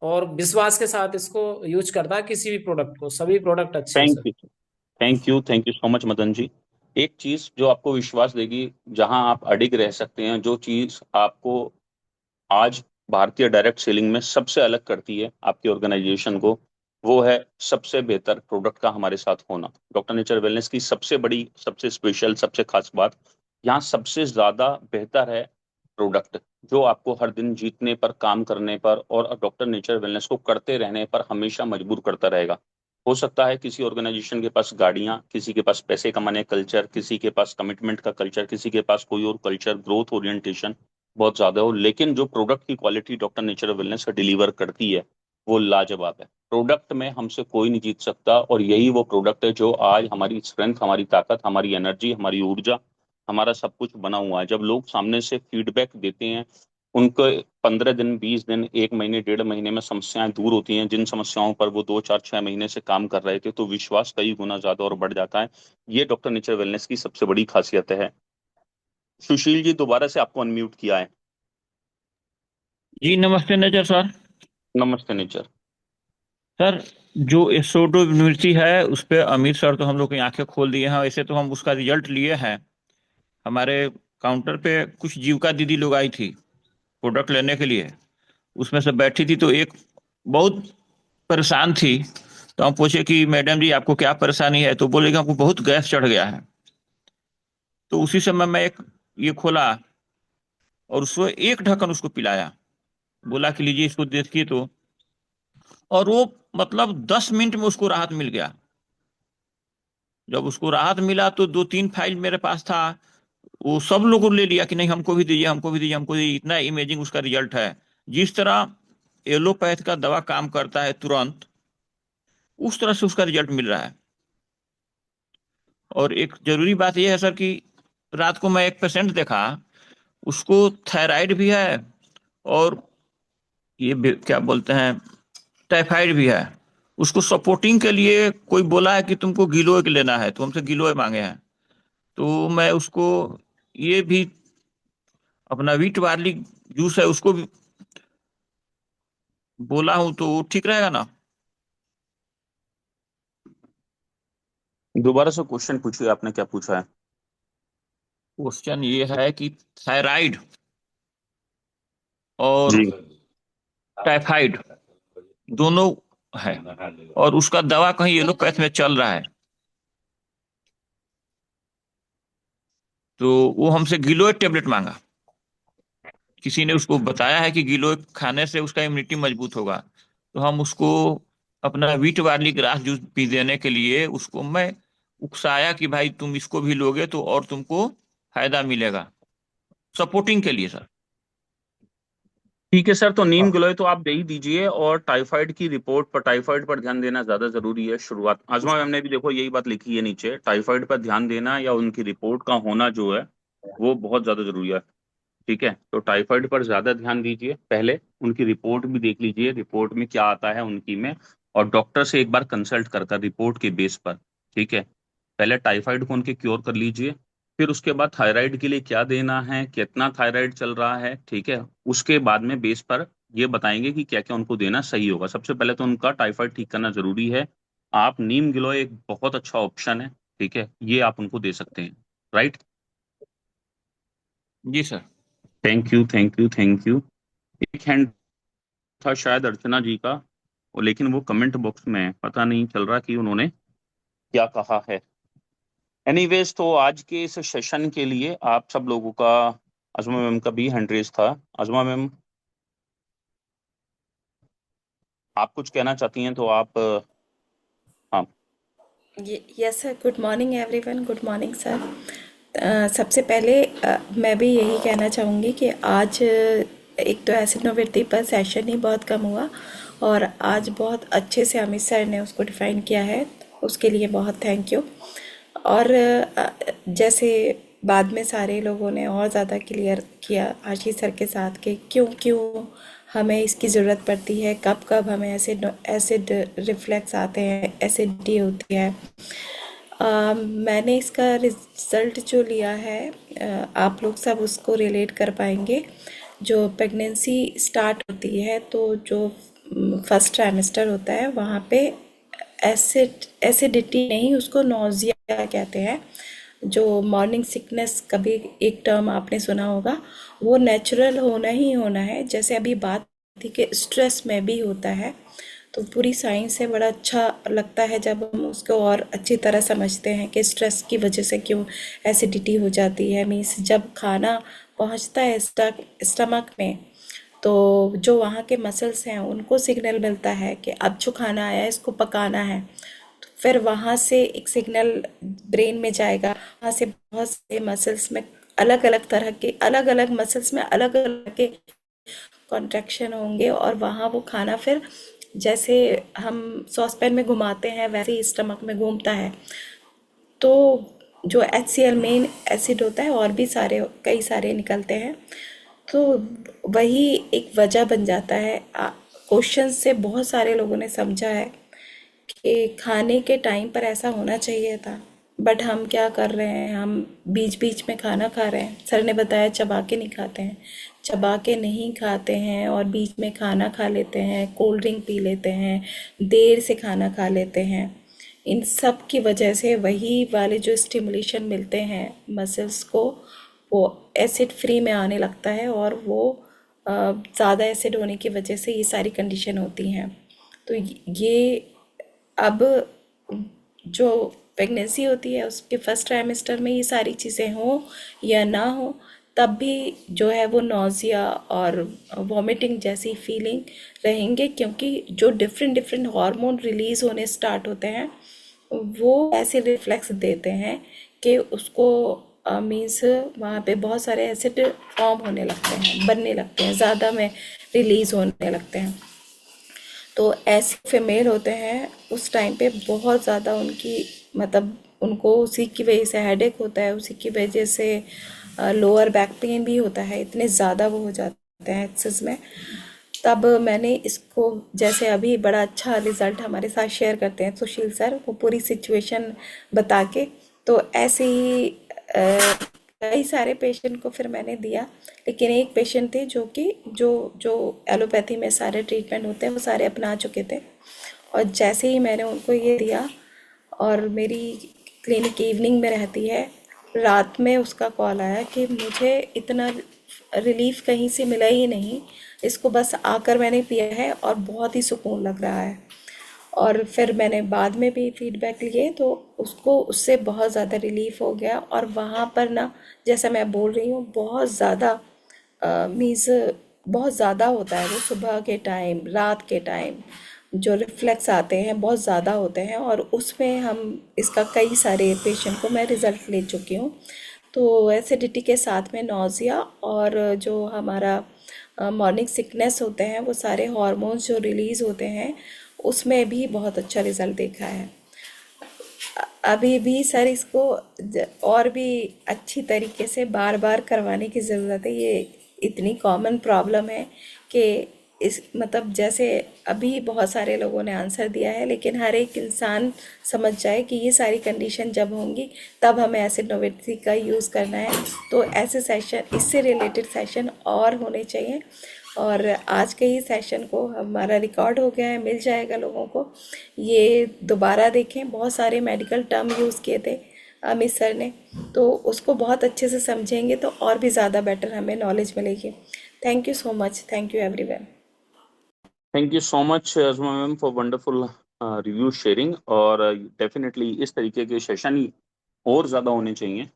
और विश्वास के साथ इसको यूज करता है, किसी भी प्रोडक्ट को। सभी प्रोडक्ट अच्छे हैं thank sir. You, thank you so much Madan ji. एक चीज जो आपको विश्वास देगी, जहां आप अडिग रह सकते हैं, जो चीज आपको आज भारतीय डायरेक्ट सेलिंग में सबसे अलग करती है आपकी ऑर्गेनाइजेशन को, वो है सबसे बेहतर प्रोडक्ट का हमारे साथ होना। डॉक्टर नेचर वेलनेस की सबसे बड़ी, सबसे स्पेशल, सबसे खास बात, यहाँ सबसे ज्यादा बेहतर है प्रोडक्ट, जो आपको हर दिन जीतने पर, काम करने पर और डॉक्टर नेचर वेलनेस को करते रहने पर हमेशा मजबूर करता रहेगा। हो सकता है किसी ऑर्गेनाइजेशन के पास गाड़ियां, किसी के पास पैसे कमाने कल्चर, किसी के पास कमिटमेंट का कल्चर, किसी के पास कोई और कल्चर, ग्रोथ ओरिएंटेशन बहुत ज्यादा हो, लेकिन जो प्रोडक्ट की quality doctor nature wellness deliver करती है वो लाजवाब है। प्रोडक्ट में हमसे कोई नहीं जीत सकता, और यही वो प्रोडक्ट है जो आज हमारी स्ट्रेंथ, हमारी ताकत, हमारी एनर्जी, हमारी ऊर्जा, हमारा सब कुछ बना हुआ है। जब लोग सामने से फीडबैक देते हैं, उनको 15 दिन, 20 दिन, 1 महीने, 1.5 महीने में समस्याएं दूर होती हैं, जिन समस्याओं पर वो 2, 4, 6 महीने से काम कर रहे थे, तो विश्वास कई गुना ज्यादा और बढ़ जाता है। ये डॉक्टर नेचर वेलनेस की सबसे बड़ी खासियत है। सुशील जी, दोबारा से आपको अनम्यूट किया है। जी नमस्ते नेचर सर। नमस्ते नेचर। सर, जो एसोडो यूनिवर्सिटी है उस पे अमित सर तो हम लोग की आंखें खोल दिए हैं। वैसे तो हम उसका रिजल्ट लिए हैं। हमारे काउंटर पे कुछ जीविका दीदी लोग आई थी प्रोडक्ट लेने के लिए। उसमें से बैठी थी तो एक बहुत परेशान थी। तो हम पूछे कि मैडम जी आपको क्या परेशानी है, तो बोले कि हमको बहुत गैस चढ़ गया है। तो उसी समय मैं एक ये खोला और उसको एक ढक्कन उसको पिलाया, बोला कि लीजिए इसको देखिए। तो और वो मतलब 10 मिनट में उसको राहत मिल गया। जब उसको राहत मिला तो 2-3 फाइल मेरे पास था, वो सब लोगों ने ले लिया कि नहीं हमको भी दीजिए, हमको भी दीजिए, हमको दीजिए। इतना इमेजिंग उसका रिजल्ट है। जिस तरह एलोपैथ का दवा काम करता है तुरंत, उस तरह से उसका रिजल्ट मिल रहा है। और एक जरूरी बात यह है सर कि रात को मैं एक पेशेंट देखा, उसको थायराइड भी है और क्या बोलते हैं, टाइफाइड भी है। उसको सपोर्टिंग के लिए कोई बोला है कि तुमको गिलोय लेना है, तो हमसे गिलोय मांगे हैं। तो मैं उसको ये भी अपना वीट बार्ली जूस है उसको भी बोला हूँ, तो वो ठीक रहेगा ना? दोबारा से क्वेश्चन पूछिए, आपने क्या पूछा है? क्वेश्चन ये है कि थायराइड और जी। टाइफाइड दोनों है, और उसका दवा कहीं एलोपैथ में चल रहा है। तो वो हमसे गिलोय टेबलेट मांगा। किसी ने उसको बताया है कि गिलोय खाने से उसका इम्यूनिटी मजबूत होगा। तो हम उसको अपना wheat Warli grass juice P देने के लिए उसको मैं उकसाया कि भाई तुम इसको भी लोगे तो और तुमको फायदा मिलेगा, सपोर्टिंग के लिए सर। ठीक है सर, तो नीम गिलोय तो आप दे ही दीजिए, और टाइफाइड की रिपोर्ट पर, टाइफाइड पर ध्यान देना ज्यादा जरूरी है। शुरुआत आजमा मैम ने भी देखो यही बात लिखी है नीचे, टाइफाइड पर ध्यान देना या उनकी रिपोर्ट का होना जो है वो बहुत ज्यादा जरूरी है। ठीक है, तो टाइफाइड पर ज्यादा ध्यान दीजिए, पहले उनकी रिपोर्ट भी देख लीजिए, रिपोर्ट में क्या आता है उनकी में, और डॉक्टर से एक बार कंसल्ट कर कर रिपोर्ट के बेस पर। ठीक है, पहले टाइफाइड को उनके क्योर कर लीजिए, फिर उसके बाद थायराइड के लिए क्या देना है, कितना थायराइड चल रहा है, ठीक है, उसके बाद में बेस पर ये बताएंगे कि क्या क्या उनको देना सही होगा। सबसे पहले तो उनका टाइफाइड ठीक करना जरूरी है। आप नीम गिलोय एक बहुत अच्छा ऑप्शन है, ठीक है, ये आप उनको दे सकते हैं। राइट। जी sir. Thank you, thank you, thank you. एक हैंड था शायद अर्चना जी का, और लेकिन वो कमेंट बॉक्स में है, पता नहीं चल रहा कि उन्होंने क्या कहा है। एनीवेज, तो आज के इस सेशन के लिए आप सब लोगों का, अजमा मैम का भी हैंड रेज था। अजमा मैम, आप कुछ कहना चाहती हैं तो आप हाँ। Yes sir, good morning everyone, good morning sir. सबसे पहले मैं भी यही कहना चाहूँगी कि आज एक तो एसिड नोवेल्टी पर सेशन ही बहुत कम हुआ, और आज बहुत अच्छे से अमित सर ने उसको डिफ़ाइन किया है, उसके लिए बहुत थैंक यू। और जैसे बाद में सारे लोगों ने और ज़्यादा क्लियर किया आशीष सर के साथ कि क्यों क्यों हमें इसकी ज़रूरत पड़ती है, कब कब हमें एसिड रिफ्लेक्स आते हैं, एसिडिटी होती है। मैंने इसका रिजल्ट जो लिया है, आप लोग सब उसको रिलेट कर पाएंगे। जो प्रेगनेंसी स्टार्ट होती है तो जो फर्स्ट ट्राइमेस्टर होता है वहाँ पे एसिडिटी नहीं, उसको नोजिया कहते हैं। जो मॉर्निंग सिकनेस, कभी एक टर्म आपने सुना होगा, वो नेचुरल होना ही होना है। जैसे अभी बात थी कि स्ट्रेस में भी होता है, तो पूरी साइंस से बड़ा अच्छा लगता है जब हम उसको और अच्छी तरह समझते हैं कि स्ट्रेस की वजह से क्यों एसिडिटी हो जाती है। मीन्स जब खाना पहुंचता है स्टमक में, तो जो वहाँ के मसल्स हैं उनको सिग्नल मिलता है कि अब जो खाना आया है इसको पकाना है। तो फिर वहाँ से एक सिग्नल ब्रेन में जाएगा, वहाँ से बहुत से मसल्स में अलग अलग तरह के, अलग अलग मसल्स में अलग अलग के कॉन्ट्रैक्शन होंगे, और वहाँ वो खाना फिर जैसे हम सॉसपैन में घुमाते हैं वैसे ही स्टमक में घूमता है। तो जो HCl मेन एसिड होता है, और भी सारे कई सारे निकलते हैं। तो वही एक वजह बन जाता है। क्वेश्चन से बहुत सारे लोगों ने समझा है कि खाने के टाइम पर ऐसा होना चाहिए था, बट हम क्या कर रहे हैं, हम बीच बीच में खाना खा रहे हैं। सर ने बताया चबा के नहीं खाते हैं, चबा के नहीं खाते हैं और बीच में खाना खा लेते हैं, कोल्ड ड्रिंक पी लेते हैं, देर से खाना खा लेते हैं। इन सब की वजह से वही वाले जो स्टिमुलेशन मिलते हैं मसल्स को, वो एसिड फ्री में आने लगता है, और वो ज़्यादा एसिड होने की वजह से ये सारी कंडीशन होती हैं। तो ये अब जो प्रेगनेंसी होती है उसके फर्स्ट ट्राइमेस्टर में ये सारी चीज़ें हों या ना हो, तब भी जो है वो नोज़िया और वॉमिटिंग जैसी फीलिंग रहेंगे, क्योंकि जो डिफरेंट डिफरेंट हार्मोन रिलीज़ होने स्टार्ट होते हैं वो ऐसे रिफ्लेक्स देते हैं कि उसको मीन्स वहाँ पे बहुत सारे एसिड फॉर्म होने लगते हैं, बनने लगते हैं, ज़्यादा में रिलीज़ होने लगते हैं। तो ऐसे फीमेल होते हैं उस टाइम पे बहुत ज़्यादा उनकी, मतलब उनको उसी की वजह से हेडेक होता है, उसी की वजह से लोअर बैक पेन भी होता है, इतने ज़्यादा वो हो जाते हैं एक्सेस में। तब मैंने इसको, जैसे अभी बड़ा अच्छा रिजल्ट हमारे साथ शेयर करते हैं सुशील सर, वो पूरी सिचुएशन बता के, तो ऐसे ही कई सारे पेशेंट को फिर मैंने दिया। लेकिन एक पेशेंट थे जो कि जो जो एलोपैथी में सारे ट्रीटमेंट होते हैं वो सारे अपना चुके थे, और जैसे ही मैंने उनको ये दिया, और मेरी क्लिनिक इवनिंग में रहती है, रात में उसका कॉल आया कि मुझे इतना रिलीफ कहीं से मिला ही नहीं, इसको बस आकर मैंने पिया है और बहुत ही सुकून लग रहा है। और फिर मैंने बाद में भी फीडबैक लिए तो उसको उससे बहुत ज़्यादा रिलीफ हो गया। और वहाँ पर ना, जैसा मैं बोल रही हूँ, बहुत ज़्यादा मीन्स बहुत ज़्यादा होता है वो, सुबह के टाइम, रात के टाइम जो रिफ्लेक्स आते हैं बहुत ज़्यादा होते हैं, और उसमें हम इसका कई सारे पेशेंट को मैं रिज़ल्ट ले चुकी हूँ। तो एसिडिटी के साथ में नोज़िया और जो हमारा मॉर्निंग सिकनेस होते हैं, वो सारे हार्मोन्स जो रिलीज़ होते हैं उसमें भी बहुत अच्छा रिज़ल्ट देखा है। अभी भी सर इसको और भी अच्छी तरीके से बार बार करवाने की ज़रूरत है। ये इतनी कॉमन प्रॉब्लम है कि इस मतलब जैसे अभी बहुत सारे लोगों ने आंसर दिया है, लेकिन हर एक इंसान समझ जाए कि ये सारी कंडीशन जब होंगी तब हमें एसिड नोवेल्टी का यूज़ करना है। तो ऐसे सेशन, इससे रिलेटेड सेशन और होने चाहिए। और आज के ही सेशन को हमारा रिकॉर्ड हो गया है, मिल जाएगा लोगों को, ये दोबारा देखें। बहुत सारे मेडिकल टर्म यूज़ किए थे अमित सर ने, तो उसको बहुत अच्छे से समझेंगे तो और भी ज़्यादा बेटर हमें नॉलेज मिलेगी। Thank you so much, thank you everyone. Thank you so much Azma ma'am for wonderful review sharing. और डेफिनेटली इस तरीके के सेशन और ज़्यादा होने चाहिए।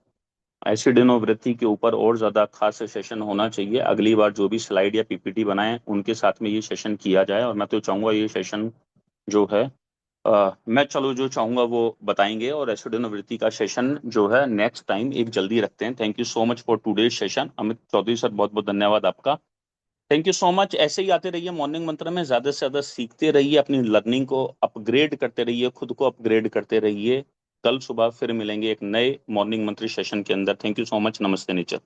एसिडिनोवृत्ति के ऊपर और ज़्यादा खास सेशन होना चाहिए। अगली बार जो भी स्लाइड या पीपीटी बनाएं उनके साथ में ये सेशन किया जाए। और मैं तो चाहूँगा ये सेशन जो है मैं चलो जो चाहूँगा वो बताएंगे। और एसिडिनोवृत्ति का सेशन जो है नेक्स्ट टाइम एक जल्दी रखते हैं। Thank you so much for today's session. Amit Chaudhary sir, बहुत बहुत धन्यवाद आपका। Thank you so much. ऐसे ही आते रहिए मॉर्निंग मंत्र में, ज़्यादा से ज़्यादा सीखते रहिए, अपनी लर्निंग को अपग्रेड करते रहिए, खुद को अपग्रेड करते रहिए। कल सुबह फिर मिलेंगे एक नए मॉर्निंग मंत्र सेशन के अंदर। Thank you so much. नमस्ते नेचर।